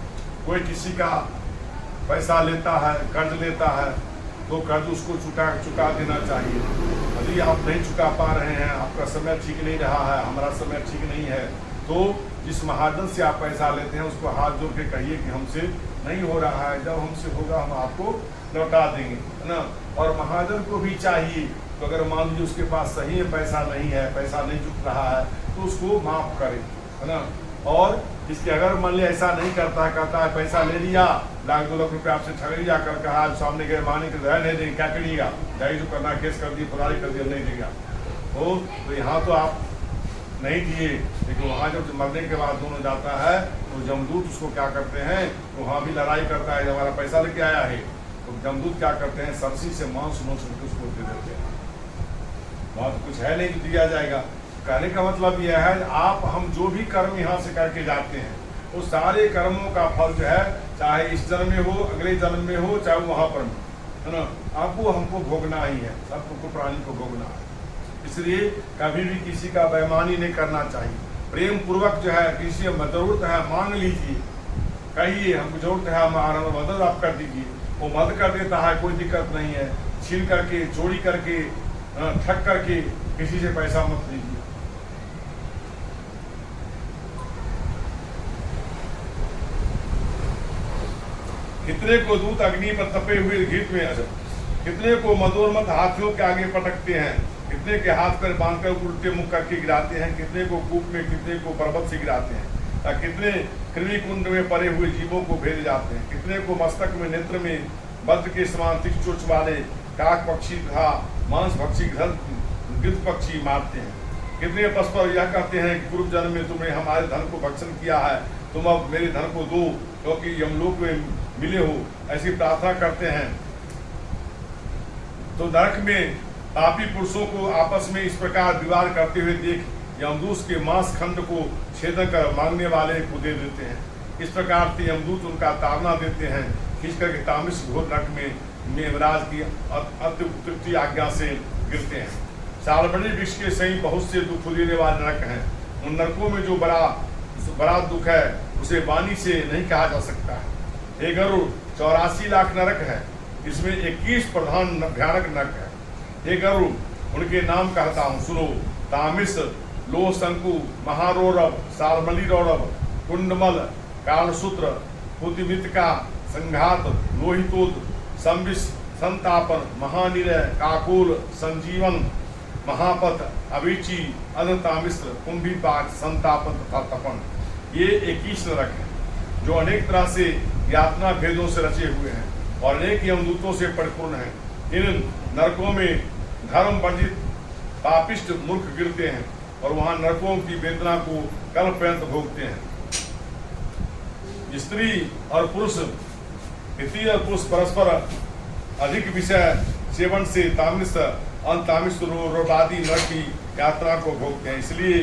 कोई किसी का पैसा लेता है, कर्ज लेता है, तो कर्ज उसको चुका देना चाहिए। यदि आप नहीं चुका पा रहे हैं, आपका समय ठीक नहीं रहा है, हमारा समय ठीक नहीं है, तो जिस महाजन से आप पैसा लेते हैं उसको हाथ जोड़ के कहिए कि हमसे नहीं हो रहा है, जब हमसे होगा हम आपको लौटा देंगे, है ना। और महाजन को भी चाहिए तो अगर मान लीजिए उसके पास सही है पैसा नहीं चुक रहा है, तो उसको माफ करें, है ना। और इसके अगर मान लिया ऐसा नहीं करता है, कहता है पैसा ले लिया, 1-2 लाख रुपये आपसे ठग लिया कर कहा सामने गए माने के दया नहीं देंगे, क्या करिएगा, जाइए जो करना केस कर दिए, फरारी कर दिया, नहीं देगा तो यहाँ तो आप नहीं दिए। लेकिन वहाँ जब मरने के बाद दोनों जाता है तो जमदूत उसको क्या करते हैं, तो वहाँ भी लड़ाई करता है, हमारा पैसा लेके आया है, तो जमदूत क्या करते हैं, सरसी से मांस नोच करके उसको दे देते हैं। वहाँ तो कुछ है नहीं तो दिया जाएगा। कहने का मतलब यह है, आप हम जो भी कर्म यहाँ से करके जाते हैं उस सारे कर्मों का फल जो है, चाहे इस जन्म में हो, अगले जन्म में हो, चाहे वहां पर है ना, आपको हमको भोगना ही है, सबको प्राणी को भोगना है। इसलिए कभी भी किसी का बेईमानी नहीं करना चाहिए। प्रेम पूर्वक जो है, किसी जरूरत है मांग लीजिए, कहिए हमको जरूरत है, हमारा मदद आप कर दीजिए, वो मदद कर देता है, कोई दिक्कत नहीं है। छीन करके, चोरी करके, ठग करके किसी से पैसा मत लीजिए। कितने को दूत अग्नि पर तपे हुए घीट में, कितने को मदोन्मत्त हाथियों के आगे पटकते हैं, कितने के हाथ पर बांधकर उल्टे मुख करके गिराते हैं, कितने को कूप में, कितने को पर्वत से गिराते हैं, कितने कृमि कुंड में पड़े हुए जीवों को भेज जाते हैं, कितने को मस्तक में, नेत्र में वज्र के समान तीक्ष्ण चोंच वाले काक पक्षी तथा मांस भक्षी गिद्ध पक्षी मारते हैं। कितने परस्पर यह कहते हैं कि पूर्व जन्म में तुमने हमारे धन को भक्षण किया है, तुम अब मेरे धन को दो क्योंकि यमलोक में मिले हो, ऐसी प्रार्थना करते हैं। तो नरक में पापी पुरुषों को आपस में इस प्रकार विवाद करते हुए देख यमदूत के मांस खंड को छेदन कर मांगने वाले को दे देते हैं। इस प्रकार से यमदूत उनका ताड़ना देते हैं, खींच करके तामिस घोर नरक में यमराज की अत्युक्ति आज्ञा से गिरते हैं। सालमणि वृक्ष के सही बहुत से दुख देने वाले नरक हैं। उन नरकों में जो बड़ा दुख है उसे वाणी से नहीं कहा जा सकता है। हे गरुड़, 84 लाख नरक है, इसमें 21 प्रधान भयानक नरक है। हे गरुड़, उनके नाम कहता हूँ, सुनो। तामिस, लोह शंकु, महारौरव, सालमणि रौरव, कुंडमल, कालसूत्र, पुतिमितिका, संघात, लोहितोद, संविष, संतापन, महानिरय, काकोल, संजीवन, महापथ, अभिची, अनतामिश्र, कुंभीपाक, संतापन तथा तपन। ये 21 नरक है जो अनेक तरह से यातना भेदों से रचे हुए हैं और अनेक यमदूतों से परिपूर्ण हैं। इन नरकों में धर्म वर्जित पापिष्ट मूर्ख गिरते हैं और वहां नरकों की वेदना को कल पर्यंत भोगते हैं। स्त्री और पुरुष, स्त्री और पुरुष परस्पर अधिक विषय सेवन से तामिस अंतामिस रोगादि नरक की यात्रा को भोगते हैं। इसलिए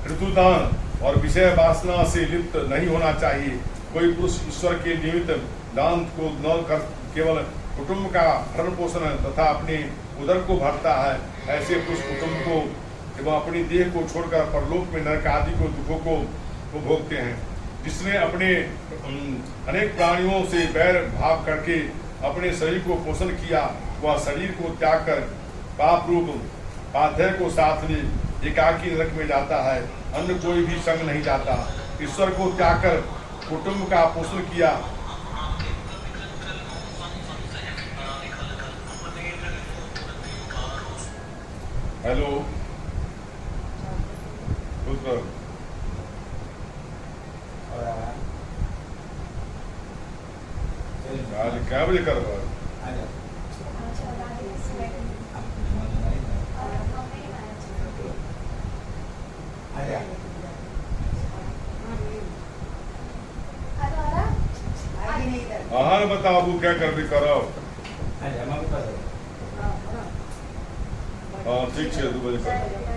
ऋतुदान और विषय वासना से लिप्त नहीं होना चाहिए। कोई पुरुष ईश्वर के निमित्त दान को न कर केवल कुटुंब का भरण पोषण तथा अपने उदर को भरता है, ऐसे पुरुष कुटुंब को एवं अपनी देह को छोड़कर परलोक में नरक आदि को दुखों को भोगते हैं। जिसने अपने अनेक प्राणियों से बैर भाव करके अपने शरीर को पोषण किया, वह शरीर को त्याग कर पाप रूप पाथेय को साथ ले एकाकी नरक में जाता है, अन्य कोई भी संग नहीं जाता। ईश्वर को त्याग कर कुटुंब का पोषण किया, हेलो क्या बजे कर रहा है? हाँ बताओ वो क्या कर भी करो। हाँ ठीक है, 2 बजे कर।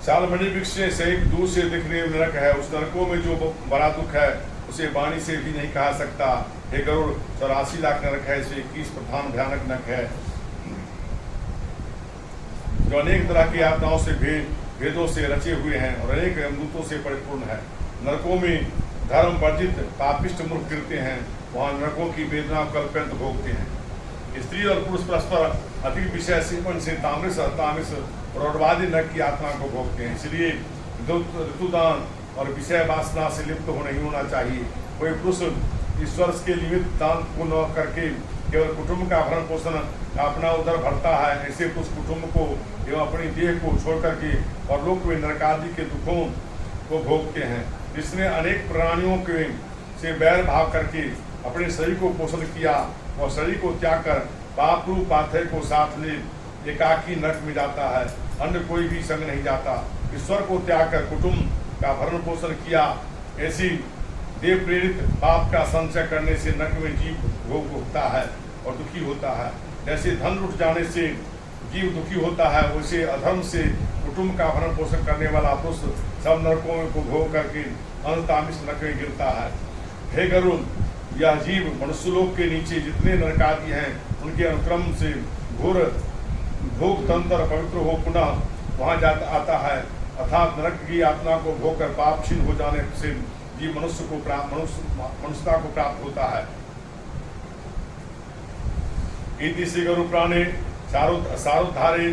सालमणि वृक्ष से सही दूर से दिखने नरक है, उस नरकों में जो बड़ा दुख है उसे वाणी से भी नहीं कहा सकता। हे गरुड़, 84 लाख नरक है, इसमें 21 प्रधान भयानक नरक है जो अनेक तरह की यातनाओं से भेदों से रचे हुए हैं और अनेक यमदूतों से परिपूर्ण है। नरकों में धर्म वर्जित पापिष्ट मूर्ख गिरते हैं, वहाँ नरकों की वेदना कल्पंत भोगते हैं। स्त्री और पुरुष परस्पर अधिक विषय सेवन से तामिस अतामिस प्रौढ़वादी नरक की आत्मा को भोगते हैं। इसलिए ऋतुदान और विषय वासना से लिप्त नहीं होना चाहिए। कोई पुरुष ईश्वर के निमित्त दान को न करके केवल कुटुंब का भरण पोषण अपना उदर भरता है, ऐसे कुछ कुटुंब को एवं अपनी देह को छोड़ करके और लोक में नरकादि के दुखों को भोगते हैं। जिसने अनेक प्राणियों के से बैर भाव करके अपने शरीर को पोषण किया और शरीर को त्याग कर पाप रूप पाथेय को साथ ले एकाकी नरक में जाता है, अन्य कोई भी संग नहीं जाता। ईश्वर को त्याग कर कुटुंब का भरण पोषण किया, ऐसी देव प्रेरित पाप का संचय करने से नरक में जीव भोग भोगता है और दुखी होता है। जैसे धन लुट जाने से जीव दुखी होता है, वैसे अधर्म से कुटुंब का भरण पोषण करने वाला पुरुष सब नरकों को भोग करके अंततामिष नरक में गिरता है। हे गरुड़, यह जीव मनुष्यलोक के नीचे जितने नरकादि हैं उनके अनुक्रम से घोर भोग तंत्र पवित्र हो पुनः वहां जाता आता है, अर्थात नरक की यातना को भोग कर पाप क्षीण हो जाने से जीव मनुष्यता को प्राप्त होता है। इति से गरु प्राणे सारोद्धारे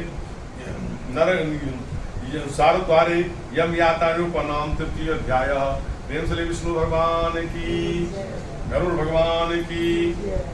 सारोद्धारे यम यातानुपनाम तृतीय अध्याय। प्रेम से विष्णु भगवान की, गरुड़ भगवान की।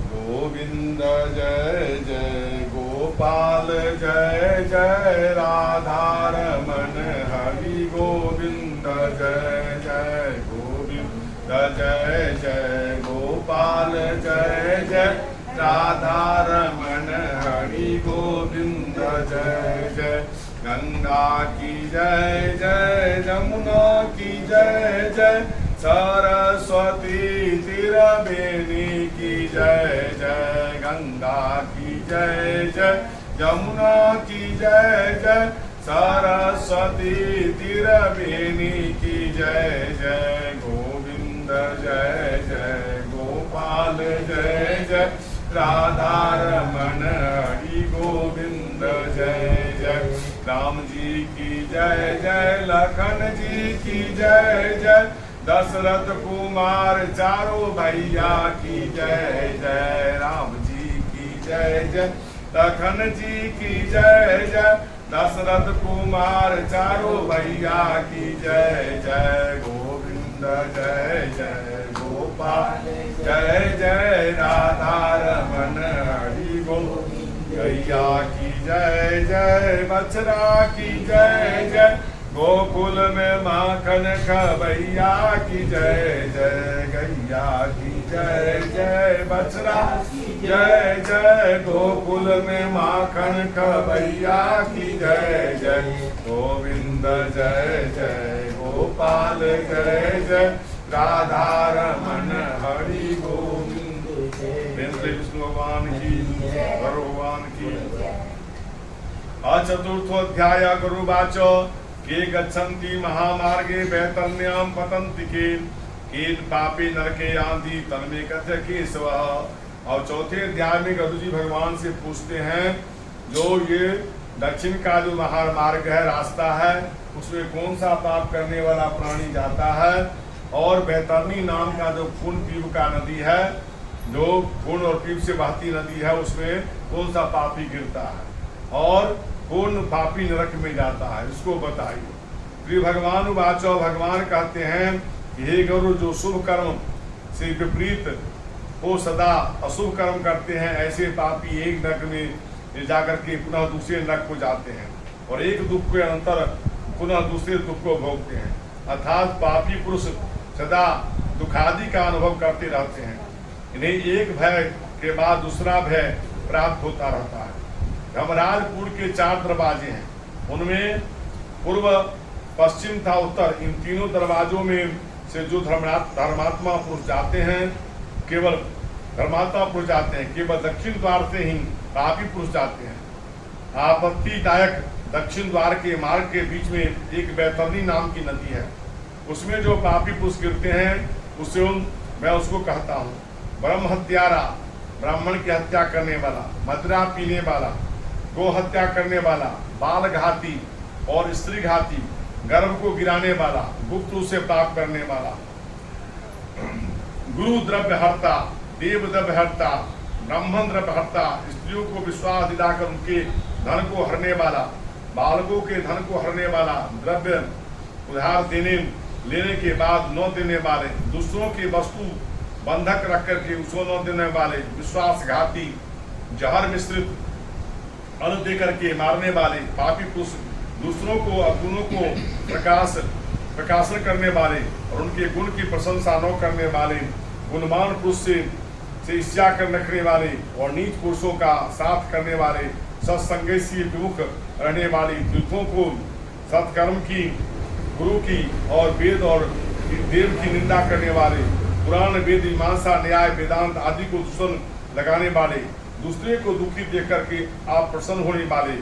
गोविंद जय जय गोपाल जय जय राधा रमन हरि गोविंद जय जय गोविंद जय जय गोपाल जय जय राधा रमन हरि गोविंद जय जय। गंगा की जय जय, जमुना की जय जय, सरस्वती तिरबेनी की जय जय। गंगा की जय जय, जमुना की जय जय, सरस्वती तिरबेनी की जय जय। गोविंद जय जय गोपाल जय जय राधा रमन हरि गोविंद जय जय। राम जी की जय जय, लखन जी की जय जय, दशरथ कुमार चारों भैया की जय जय। राम जी की जय जय, लखन जी की जय जय, दशरथ कुमार चारों भैया की जय जय। गोविंद जय जय गोपाल जय जय राधा रमन हरि गोविंद। गैया की जय जय, बछड़ा की जय जय, गोकुल में माखन खबैया की जय जय। गैया की जय जय, बछड़ा की जय जय, गोकुल में माखन खबैया की जय जय। गोविंद जय जय गोपाल जय जय राधा रमन हरि गोविंद। विष्णु भगवान की, भगवान की। चतुर्थोऽध्याय गुरुवाच के गच्छन्ति महामार्गे वैतरण्यां पतन्ति केन पापे नरके यान्ति तन्मे कथय केशवः। और चौथे अध्याय में गरुड़ जी भगवान से पूछते हैं, जो ये दक्षिण का जो महामार्ग है, रास्ता है, उसमें कौन सा पाप करने वाला प्राणी जाता है, और बैतरणी नाम का जो खून पीव का नदी है, जो खून और पीव से बहती नदी है, उसमें कौन सा पापी गिरता है और कौन पापी नरक में जाता है, इसको बताइए। श्री भगवान वाचो, भगवान कहते हैं कि हे गरुड़, जो शुभ कर्म से विपरीत वो सदा अशुभ कर्म करते हैं, ऐसे पापी एक नरक में जाकर के पुनः दूसरे नरक को जाते हैं और एक दुख के अंतर पुनः दूसरे दुख को भोगते हैं। अर्थात पापी पुरुष सदा दुखादि का अनुभव करते रहते हैं। इन्हें एक भय के बाद दूसरा भय प्राप्त होता रहता है। धर्मराजपुर के 4 दरवाजे हैं, उनमें पूर्व, पश्चिम तथा उत्तर, इन तीनों दरवाजों में से जो धर्मात्मा पुरुष जाते हैं, केवल धर्मात्मा पुरुष जाते हैं। केवल दक्षिण द्वार से ही पापी पुरुष जाते हैं। आपत्तिदायक दक्षिण द्वार के मार्ग के बीच में एक बैतरणी नाम की नदी है, उसमें जो पापी पुरुष गिरते हैं, उससे मैं उसको कहता हूँ ब्रह्म हत्यारा, ब्राह्मण की हत्या करने वाला, मदिरा पीने वाला, गो हत्या करने वाला, बाल घाती और स्त्री घाती, गर्भ को गिराने वाला, गुप्त रूप से पाप करने वाला, गुरु द्रव्य हरता, देव द्रव्य हरता, ब्राह्मण द्रव्य हरता, स्त्रियों को विश्वास दिलाकर उनके धन को हरने वाला, बालकों के धन को हरने वाला, द्रव्य उधार लेने के बाद न देने वाले, दूसरों की वस्तु बंधक रख करके उसको न देने वाले, विश्वासघाती, जहर मिश्रित अन्न दे करके मारने वाले, पापी पुरुष, दूसरों को अवगुणों को प्रकाशन करने वाले और उनके गुण की प्रशंसा न करने वाले, गुणवान पुरुष से ईर्ष्या कर रखने वाले और नीच पुरुषों का साथ करने वाले, सत्संग से विमुख रहने वाले, तीर्थों को, सत्कर्म की, गुरु की और वेद और देव की निंदा करने वाले, पुराण वेद मीमांसा न्याय वेदांत आदि को दुश्मन लगाने वाले, दूसरे को दुखी देख करके आप प्रसन्न होने वाले,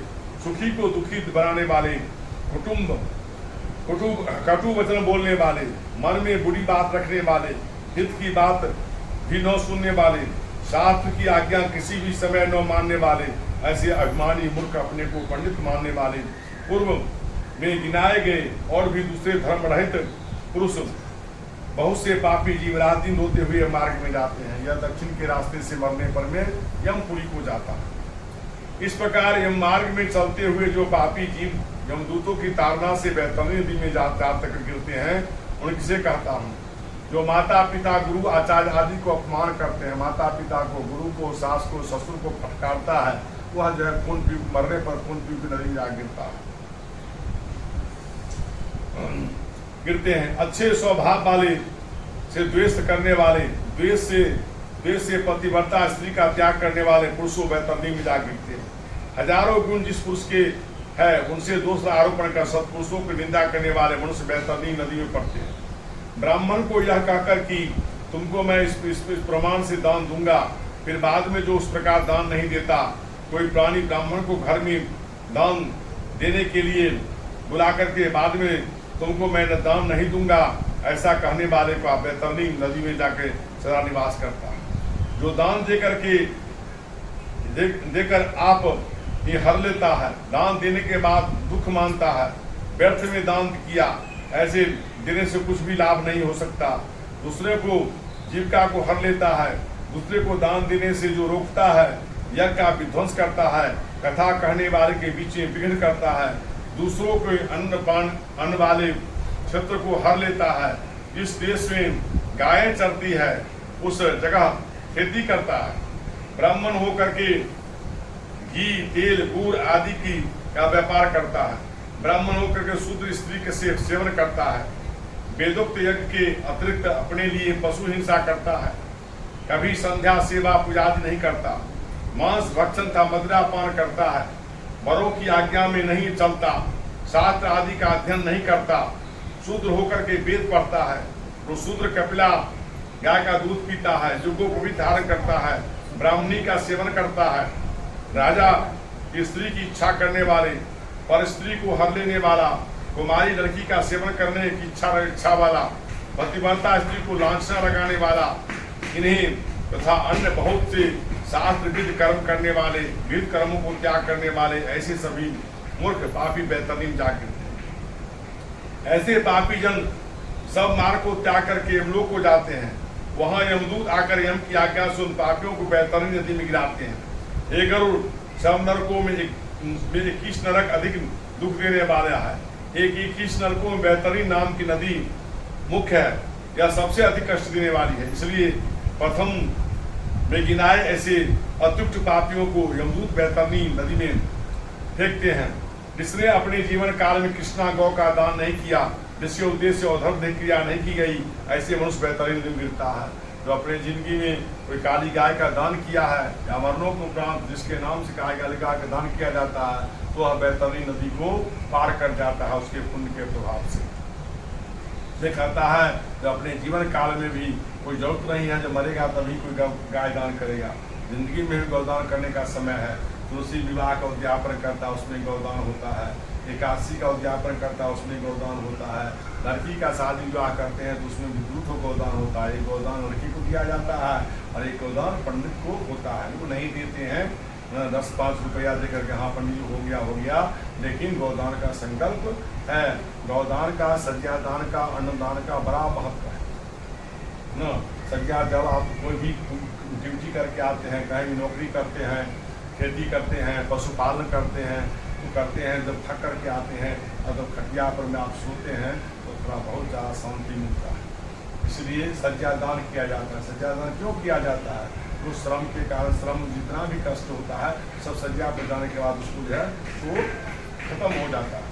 सुखी को दुखी बनाने वाले, कटु वचन बोलने वाले, मन में बुरी बात रखने वाले, हित की बात भी न सुनने वाले, शास्त्र की आज्ञा किसी भी समय न मानने वाले, ऐसे अभिमानी मूर्ख अपने को पंडित मानने वाले, पूर्व में गिनाए गए और भी दूसरे धर्म रहित पुरुष बहुत से पापी जीव रात दिन होते हुए मार्ग में जाते हैं। यह दक्षिण के रास्ते से मरने पर में यमपुरी को जाता है। इस प्रकार यम मार्ग में चलते हुए जो पापी जीव यमदूतों की ताड़ना से बेहतरीन नदी में जा तक गिरते हैं, उनसे कहता हूँ, जो माता पिता गुरु आचार्य आदि को अपमान करते हैं, माता पिता को, गुरु को, सास को, ससुर को फटकारता है, वह जो है खून पी मरने पर खून पी की नदी में जा गिरता है, गिरते हैं। अच्छे स्वभाव वाले से द्वेष करने वाले, द्वेष से पतिव्रता स्त्री का त्याग करने वाले पुरुषों बैतरनी में जा गिरते हैं। हजारों गुण जिस पुरुष के है, उनसे दोष आरोपण कर सत्पुरुषों की निंदा करने वाले मनुष्य बैतरनी नदी में पड़ते हैं। ब्राह्मण को यह कहकर कि तुमको मैं इस प्रमाण से दान दूंगा, फिर बाद में जो उस प्रकार दान नहीं देता, कोई प्राणी ब्राह्मण को घर में दान देने के लिए बुला करके बाद में तुमको मैं दान नहीं दूंगा, ऐसा कहने वाले को आप बैतरनी नदी में जाकर सदा निवास करता है। जो दान देकर आप ये हर लेता है, दान देने के बाद दुख मानता है, व्यर्थ में दान किया, ऐसे देने से कुछ भी लाभ नहीं हो सकता। दूसरे को जीविका को हर लेता है, दूसरे को दान देने से जो रोकता है, यज्ञ का विध्वंस करता है, कथा कहने वाले के बीच में विघ्न करता है, दूसरों के अन्न वाले क्षेत्र को हर लेता है, इस देश में गायें चरती है, उस जगह खेती करता है, ब्राह्मण होकर के घी तेल गुड़ आदि का व्यापार करता है, ब्राह्मण होकर के शूद्र स्त्री के सेवन करता है, वेदोक्त यज्ञ के अतिरिक्त अपने लिए पशु हिंसा करता है, कभी संध्या सेवा पूजा आदि नहीं करता, मांस भक्षण था मदिरापान करता है, बड़ों की आज्ञा में नहीं चलता, शास्त्र आदि का अध्ययन नहीं करता, शूद्र होकर के वेद पढ़ता है, तो शूद्र कपिला गाय का दूध पीता है, जुगों को भी धारण करता है, ब्राह्मणी का सेवन करता है, राजा की स्त्री की इच्छा करने वाले, पर स्त्री को हर लेने वाला, कुमारी लड़की का सेवन करने की इच्छा वाला, पतिव्रता स्त्री को लांछना लगाने वाला, इन्हें तथा अन्य बहुत से शास्त्र विध कर्म करने वाले, विध कर्मों को त्याग करने वाले, ऐसे सभी मूर्ख पापी बैतरनी जा गिरते हैं। ऐसे पापी जन सब मार्ग को त्याग करके यमलोक को जाते हैं, वहां यमदूत आकर यम की आज्ञा से उन पापियों को बैतरनी नदी में गिराते हैं। हे गरुड़, सब नरकों में 21 नरक अधिक दुख देने वाला है, एक 21 नरकों में बैतरनी नाम की नदी मुख्य है, यह सबसे अधिक कष्ट देने वाली है, इसलिए प्रथम में गिनाए ऐसे अतृप्त पापियों को यमदूत बैतरनी नदी में फेंकते हैं। जिसने अपने जीवन काल में कृष्णा गौ का दान नहीं किया, जिसके उद्देश्य और धर्म क्रिया नहीं की गई, ऐसे मनुष्य बैतरनी नदी में गिरता है। जो अपने जिंदगी में कोई काली गाय का दान किया है या मरणोपरांत जिसके नाम से काली गाय का दान किया जाता है, तो वह बैतरनी नदी को पार कर जाता है उसके पुण्य के प्रभाव से। दिखाता है जो अपने जीवन काल में भी कोई जरूरत नहीं है, जो मरेगा तभी कोई गाय दान करेगा, जिंदगी में भी गौदान करने का समय है। तुलसी विवाह का उद्यापन करता है, उसमें गौदान होता है, एकादशी का उद्यापन करता है, उसमें गौदान होता है, लड़की का शादी विवाह करते हैं तो उसमें भी दूध गौदान होता है। एक गौदान लड़की को दिया जाता है और एक गौदान पंडित को होता है। वो नहीं देते हैं 10-5 रुपया दे करके हाँ पंडित हो गया, लेकिन गौदान का संकल्प है। गौदान का, सज्जादान का, अन्नदान का बड़ा महत्व है न। सज्जा जब आप कोई भी ड्यूटी करके आते हैं, कहीं भी नौकरी करते हैं, खेती करते हैं, पशुपालन करते हैं, तो करते हैं, जब थक करके आते हैं और जब खटिया पर में आप सोते हैं तो थोड़ा बहुत ज़्यादा शांति मिलता है, इसलिए सज्जादान किया जाता है। सज्जादान क्यों किया जाता है? तो श्रम के कारण, श्रम जितना भी कष्ट होता है सब सज्जा पर जाने के बाद उसको जो है वो खत्म हो जाता है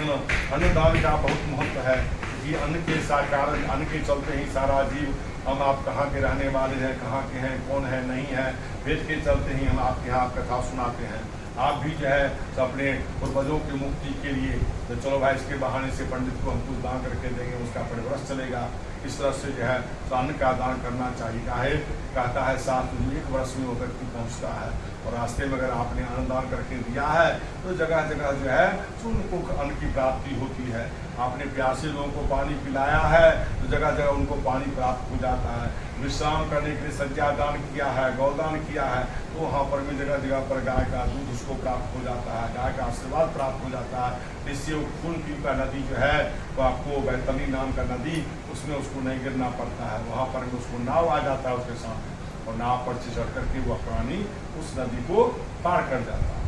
ना। अन्नदान का बहुत महत्व है कि अन्न के कारण, अन्न के चलते ही सारा जीव, हम आप कहाँ के रहने वाले हैं, कहाँ के हैं, कौन है नहीं है, वेद के चलते ही हम आपके यहाँ कथा सुनाते हैं। आप भी जो है अपने पूर्वजों की मुक्ति के लिए तो चलो भाई इसके बहाने से पंडित को हम कुछ दान करके देंगे, उसका परिवर्तन चलेगा, इस तरह से जो है तो अन्न का दान करना चाहिए। कहता है 7 दिन 1 वर्ष में वो व्यक्ति पहुँचता है, और रास्ते में अगर आपने अन्न दान करके दिया है तो जगह जगह जो है तो उनको अन्न की प्राप्ति होती है। आपने प्यासे लोगों को पानी पिलाया है तो जगह जगह उनको पानी प्राप्त हो जाता है। विश्राम करने के लिए सज्जा दान किया है, गौदान किया है, तो वहाँ पर भी जगह जगह पर गाय का दूध उसको प्राप्त हो जाता है, गाय का आशीर्वाद प्राप्त हो जाता है। इससे वो खून पी का नदी जो है वो आपको बैतनी नाम का नदी, उसमें उसको नहीं गिरना पड़ता है, वहाँ पर भी उसको नाव आ जाता है उसके सामने, और नाव पर चढ़ करके वह प्राणी उस नदी को पार कर जाता है।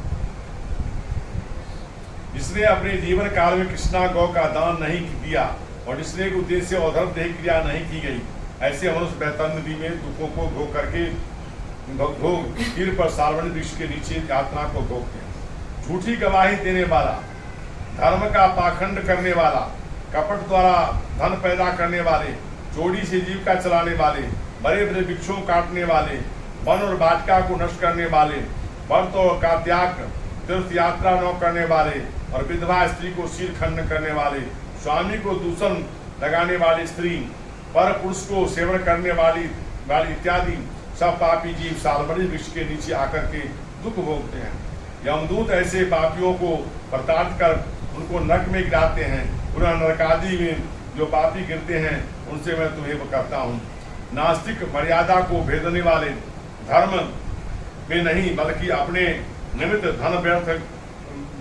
जिसने अपने जीवन काल में कृष्णा गौ का दान नहीं दिया और जिसने उद्देश्य और धर्म देह क्रिया नहीं की गई, ऐसे मनुष्य बैतरणी नदी में दुखों को भोग करके तीर पर सालवनी वृक्ष के नीचे यातना को भोगते हैं। झूठी गवाही देने वाला, धर्म का पाखंड करने वाला, कपट द्वारा धन पैदा करने वाले, चोरी से जीविका चलाने वाले, बड़े बड़े वृक्षों काटने वाले, वन और वाटिका को नष्ट करने वाले, व्रत का त्याग, तीर्थ यात्रा न करने वाले और विधवा स्त्री को सिर खंडन करने वाले, स्वामी को दूषण लगाने वाली स्त्री, पर पुरुष को सेवन करने वाली इत्यादि सब पापी जीव सालवनी वृक्ष के नीचे आकर के दुख भोगते हैं। यमदूत ऐसे पापियों को प्रताड़ित कर उनको नरक में गिराते हैं। पुनः नरकादि में जो पापी गिरते हैं उनसे मैं तुम्हें कहता हूँ। नास्तिक मर्यादा को भेदने वाले, धर्म में नहीं बल्कि अपने निमित्त धन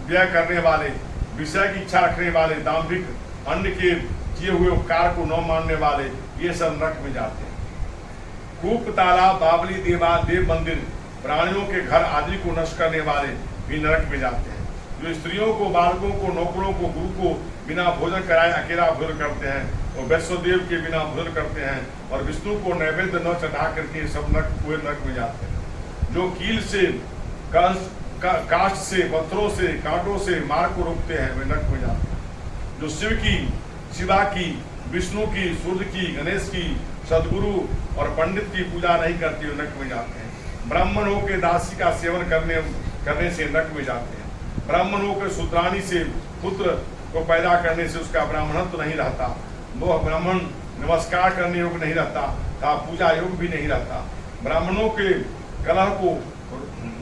व्यय करने वाले, विषय की इच्छा रखने वाले, दाम्भिक, अन्य के किए हुए उपकार को न मानने वाले, ये सब नरक में जाते हैं। कूप, तालाब, बावली, देव मंदिर, प्राणियों के घर आदि को नष्ट करने वाले भी नरक में जाते हैं। जो स्त्रियों को, बालकों को, नौकरों को, गुरु को बिना भोजन कराए अकेला भोजन करते हैं, और वैष्णोदेव के बिना भोजन करते हैं, और विष्णु को नैवेद्य न चढ़ा करके सब नरक में जाते हैं। जो कील से, काष्ठ से, पत्थरों से, कांटों से मार्ग को रोकते हैं वे नरक में जाते हैं। जो शिवा की, विष्णु की, सूर्य की, गणेश की, सदगुरु और पंडित की पूजा नहीं करते हुए नरक में जाते हैं। ब्राह्मणों के दासी का सेवन करने से नरक में जाते हैं। ब्राह्मणों के शूद्राणी से पुत्र को पैदा करने से उसका ब्राह्मणत्व नहीं रहता, वो ब्राह्मण नमस्कार करने योग्य नहीं रहता, पूजा योग्य भी नहीं रहता। ब्राह्मणों के कलह को,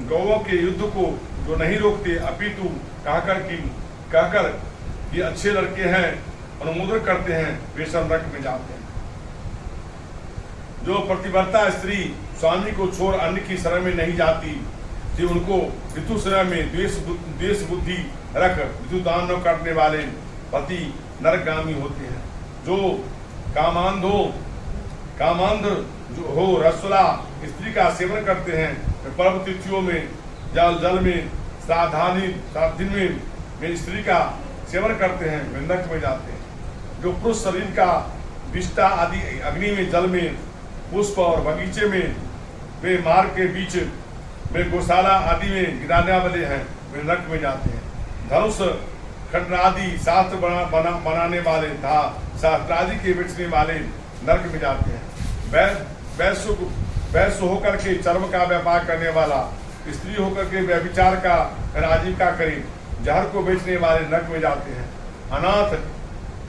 गौओं के युद्ध को जो नहीं रोकते, अपितु कहकर ये अच्छे लड़के हैं अनुमोदन करते हैं, वे सब नरक में जाते हैं। जो प्रतिबद्धता स्त्री स्वामी को छोड़ अन्य की शरण में नहीं जाती, जो उनको ऋतु शरण में द्वेष बुद्धि रख ऋतु दान न करने वाले पति नरकगामी होते हैं। जो कामांध जो हो रसोला स्त्री का सेवन करते हैं, पर्व तिथियों में, जल में, श्राद्ध में स्त्री का सेवन करते हैं, वे नरक में जाते हैं। जो पुरुष शरीर का विष्टा आदि अग्नि में, जल में, पुष्प और बगीचे में, वे मार्ग के बीच में, गौशाला आदि में गिराने वाले हैं, वे नरक में जाते हैं। धनुष खंडादि शास्त्र बनाने वाले तथा शास्त्रादि के बेचने वाले नरक में जाते हैं। वैश्य होकर के चर्म का व्यापार करने वाला, स्त्री होकर के व्यभिचार का आजीविका करे, जहर को बेचने वाले नरक में जाते हैं। अनाथ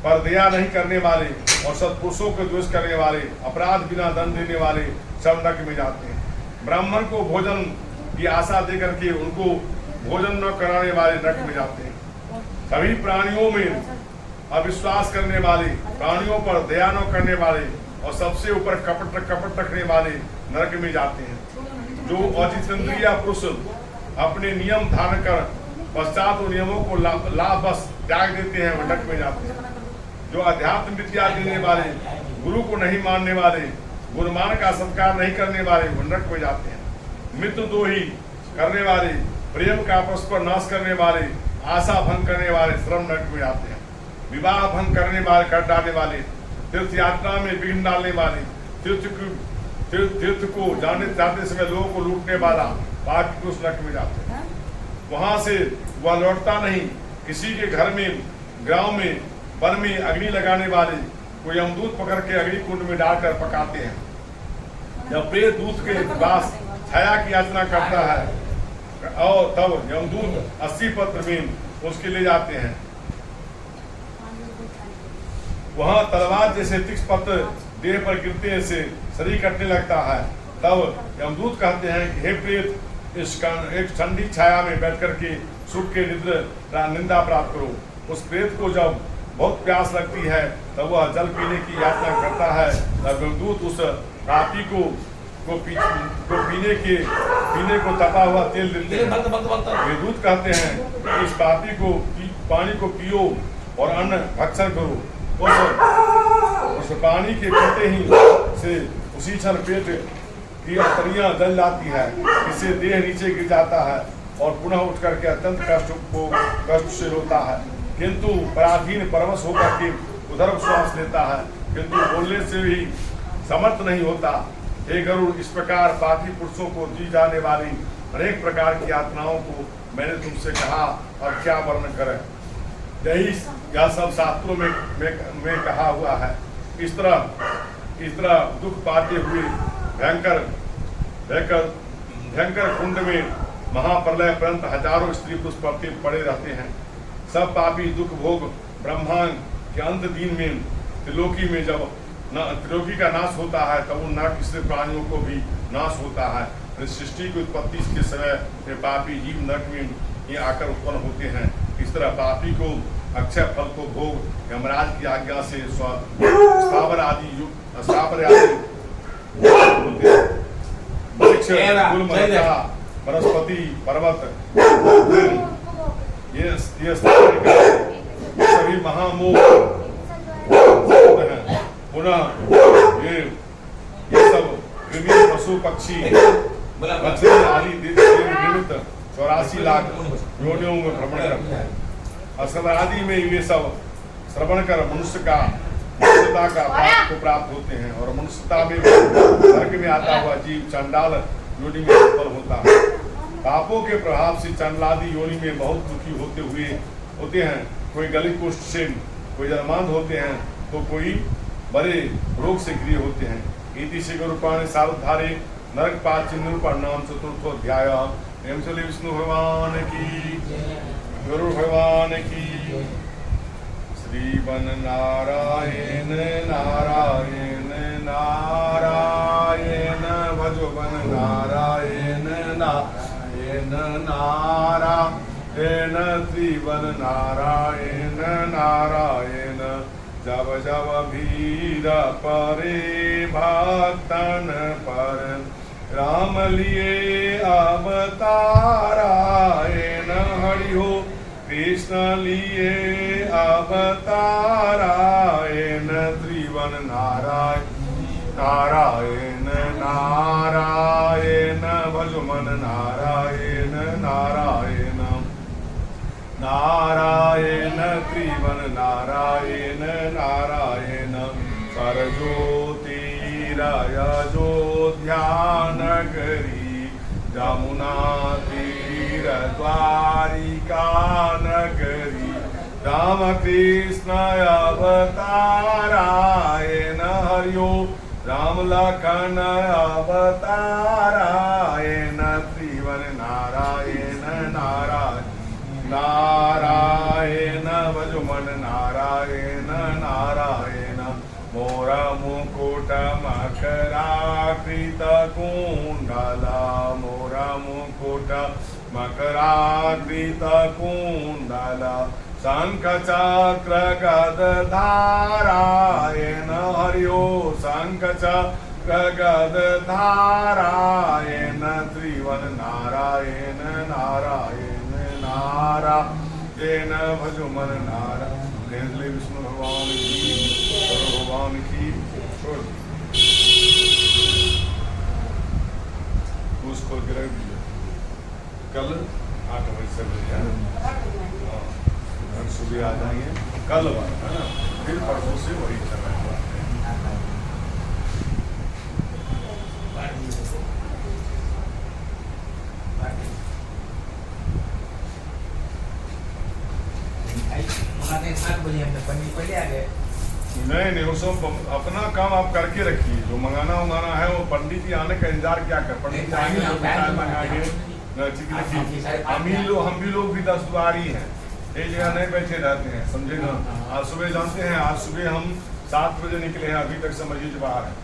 पर दया नहीं करने वाले और सत्पुरुषों को द्वेष करने वाले, अपराध बिना दंड देने वाले सब नरक में जाते हैं। ब्राह्मण को भोजन की आशा दे करके उनको भोजन न कराने वाले नरक में जाते हैं। सभी प्राणियों में अविश्वास करने वाले, प्राणियों पर दया न करने वाले और सबसे ऊपर कपट रखने वाले नरक में जाते हैं। जो अजितेंद्रिय पुरुष अपने नियम धारण कर पश्चात उन नियमों को लाभ बस त्याग देते हैं, वो नरक में जाते हैं। जो अध्यात्म विद्या देने वाले, गुरु को नहीं मानने वाले, गुरुमान का सत्कार नहीं करने वाले, वो नरक में जाते हैं। मित्रद्रोही करने वाले, प्रेम का परस्पर नाश करने वाले, आशा भंग करने वाले श्रम नरक में जाते हैं। विवाह भंग करने वाले, कर डालने वाले, तीर्थ यात्रा में विघ्न डालने वाले, तीर्थ को जाते समय लोगों को लूटने वाला पापी को नरक में जाते हैं। वहां से वह लौटता नहीं। किसी के घर में, गांव में, वन में अग्नि लगाने वाले को यमदूत पकड़ के अग्नि कुंड में डालकर पकाते हैं। जब प्रेत दूत के पास छाया की याचना करता है और तब यमदूत 80 पत्र में उसके ले जाते हैं। वहाँ तलवार जैसे तीक्ष्ण पत्थर देह पर गिरते से शरीर कटने लगता है। तब यमदूत कहते हैं कि हे प्रेत, एक ठंडी छाया में बैठ करके सुख के निंदा प्राप्त करो। उस प्रेत को जब बहुत प्यास लगती है तब वह जल पीने की याचना करता है। तब यमदूत उस पापी को पीने को तपा हुआ तेल देते हैं। यमदूत कहते हैं कि इस पापी को पानी को पियो और अन्न भक्षण करो। उस पानी के पीते ही से उसी क्षण पेट की अतरियां जल जाती है, इससे देह नीचे गिर जाता है और पुनः उठ करके अत्यंत कष्ट से रोता है। किंतु पराधीन परवश होकर के उधर श्वास लेता है, किंतु बोलने से भी समर्थ नहीं होता। हे गरुड़, इस प्रकार पापी पुरुषों को दी जाने वाली अनेक प्रकार की यातनाओं को मैंने तुमसे कहा और क्या वर्णन करें। यही यह सब शास्त्रों में कहा हुआ है। इस तरह दुख पाते हुए भयंकर कुंड में महाप्रलय पर्यंत हजारों स्त्री पुरुष पड़े रहते हैं। सब पापी दुख भोग ब्रह्मांड के अंत दिन में त्रिलोकी में जब त्रिलोकी का नाश होता है तब उन नरक स्थित प्राणियों को भी नाश होता है। सृष्टि की उत्पत्ति के समय में पापी जीव नरक में ये आकर उत्पन्न होते हैं। इस तरह पापी को अक्षय फल को भोग यमराज की आज्ञा से स्थावर आदि बृहस्पति पर्वत ये सभी महामोह हैं। पुनः ये सब कृमि पशु पक्षी आदि निमित्त 84 लाख योनियों में भ्रमण करते हैं। असम आदि में ये सब श्रवण कर मनुष्यता का पाप को प्राप्त होते हैं और मनुष्यता में नरक में आता हुआ जीव चंडाल योनि में उत्पन्न होता है। पापों के प्रभाव से चंडालादि योनि में बहुत दुखी होते हैं। कोई गली कुष्ठ से, कोई जन्मांध होते हैं तो कोई बड़े रोग से गृह होते हैं। इति श्री गुरुपाणि सारोद्धारे नरक पाद चिन्ह पर नाम चतुर्थोध्याय। एवं चले विष्णु भगवान की, गुरु भगवान की। श्रीवन नारायण नारायण नारायण भजवन नारायण नारायण नारायण श्रीवन नारायण नारायण। जब जब भीर परे भक्तन पर राम लिए अवतारायण। हरि हो कृष्ण लिए अवतारायण। त्रिवन नारायण नारायण नारायण भजमन नारायण नारायण नारायण। त्रिवन नारायण नारायण। सरज्योतिरयोध्या नगरी यमुना तीर द्वारिका नगरी। राम कृष्ण अवतारायण। हरिओ राम लखन अवतारायण। त्रिवन नारायण नारायण नारायण भजमन नारायण नारायण। मोर मुकुट मकराकृत कुंडला। मोर मुकुट मकराकृत कुंडला। शंख चक्र गदधारायण। हरिओ शंख चक्र गदधारायण। त्रिवन नारायण नारायण नारायण भजमन नारायण। विष्णु भगवान की, भगवान की। उसको गिरा दीजिए। कल 8 बजे से घर सुबह आ जाएंगे। कल है ना, फिर परसों से वही चल रहा है। नहीं वो सब अपना काम आप करके रखिए। जो मंगाना है वो पंडित जी आने का इंतजार क्या कर। पंडित जी आएंगे, हम भी लोग भी 10 द्वारी हैं। एक जगह नहीं बैठे रहते हैं, समझे ना। आज सुबह जानते हैं, आज सुबह हम 7 बजे निकले हैं, अभी तक समझिए जो बाहर है,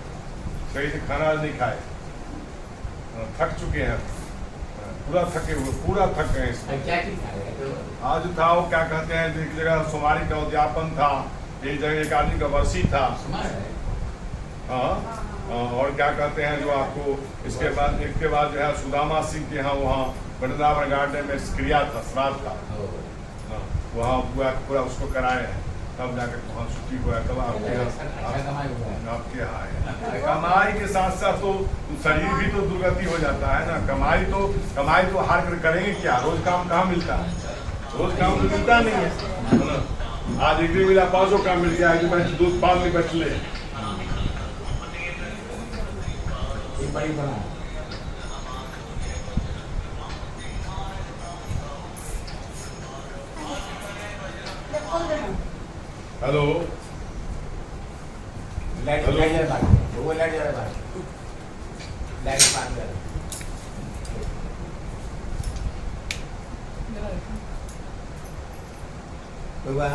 सही से खाना नहीं खाए, थक चुके हैं, पूरा थके हुए, पूरा थक गए इसमें। क्या चीज खा रहे हो? आज था वो क्या कहते हैं, एक जगह सोमवारी का उद्यापन था, एक जगह एक आदमी का वर्षी था, हाँ, और क्या कहते हैं जो आपको इसके बाद जो है सुदामा सिंह के यहाँ वहाँ वृंदावन गार्डन में क्रिया था, श्राद्ध था, वहाँ पूरा उसको कराए हैं, तब जाकर वहाँ छुट्टी हुआ। तब आपके यहाँ आए। कमाई के साथ साथ तो शरीर भी तो दुर्गति हो जाता है ना। कमाई तो हार कर करेंगे क्या, रोज काम कहाँ मिलता है, रोज काम तो मिलता नहीं है ना। आज एक दिन मिला 500 काम मिल गया, दूध 5 में बच ले। बड़ी बना हेलो, लाइट हेलो। लाइट जरा बात, वो लाइट जरा बात, लाइट बात कर। बाबा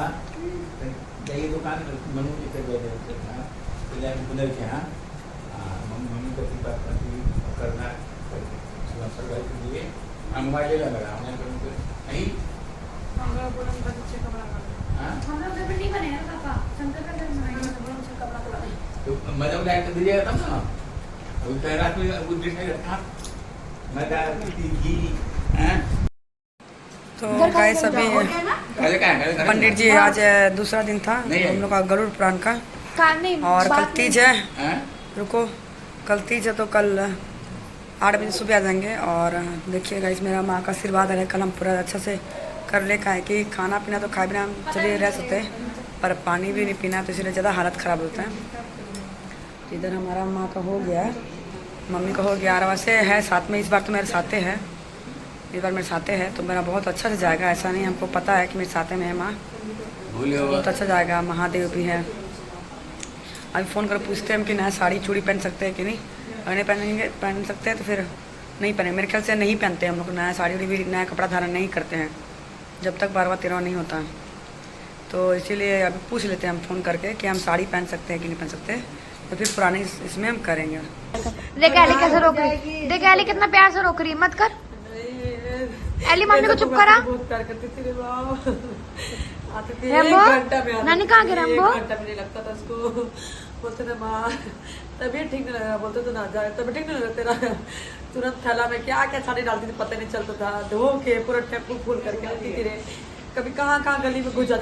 जाइए दुकान मनु जी पे गए थे ना, तो लाइट बुझल के हाँ, मम्मी को की बात करना सरकार के लिए मोबाइल ले लगा हमने नहीं हम लोग घर पे नहीं बने हैं पापा, शंकर का घर बनाएंगे, हम लोग से कपड़ा तोड़ा तो मतलब लाइट दीजिएगा तब ना, वो कह रहा कोई वो डिश नहीं रखा मैं घी हैं। तो गाइस अभी पंडित जी आज दूसरा दिन था हम लोग का गरुड़ पुराण का, और कल तीज है, रुको कल तीज है तो कल 8 बजे सुबह आ जाएंगे। और देखिए गाइस मेरा माँ का आशीर्वाद है, कल हम पूरा अच्छा से कर ले का है कि खाना पीना तो खाए बिना हम चलिए रह सकते हैं, पर पानी भी नहीं पीना, तो इसलिए ज़्यादा हालत ख़राब होता है। इधर हमारा माँ का हो गया, मम्मी का हो गया, और वैसे है साथ में, इस बार तो मेरे साथे है, इस बार मेरे साथे है तो मेरा बहुत अच्छा से जाएगा, ऐसा नहीं, हमको पता है कि मेरे साथे में है माँ, बहुत अच्छा जाएगा। महादेव भी है। अभी फ़ोन कर पूछते हैं हम कि नया साड़ी चूड़ी पहन सकते हैं कि नहीं, अगर नहीं पहनेंगे पहन सकते हैं तो फिर नहीं पहनेंगे, मेरे ख्याल से नहीं पहनते हम लोग नया साड़ी उड़ी भी, नया कपड़ा धारण नहीं करते हैं जब तक 12वां 13वां नहीं होता। तो इसीलिए अभी पूछ लेते हैं हम फ़ोन करके कि हम साड़ी पहन सकते हैं कि नहीं पहन सकते, तो फिर पुराने इसमें हम करेंगे। देख एली कैसे रोक रही, देख एली कितना प्यार से रोक रही है, मत कर एली, मम्मी को चुप करा। रेम्बो नानी कहाँ गए, रेम्बो नहीं लगता था उसको, बोलते ना माँ तबीयत ठीक नहीं लग रहा, बोलते तो ना जाए, तबीयत ठीक नहीं लग रहा तेरा, तुरंत थैला में क्या क्या साड़ी डालती थी पता नहीं चलता था, धो के पूरा टेम्पू फुल करके रखती थी, कभी कहाँ गली में घुस जाती।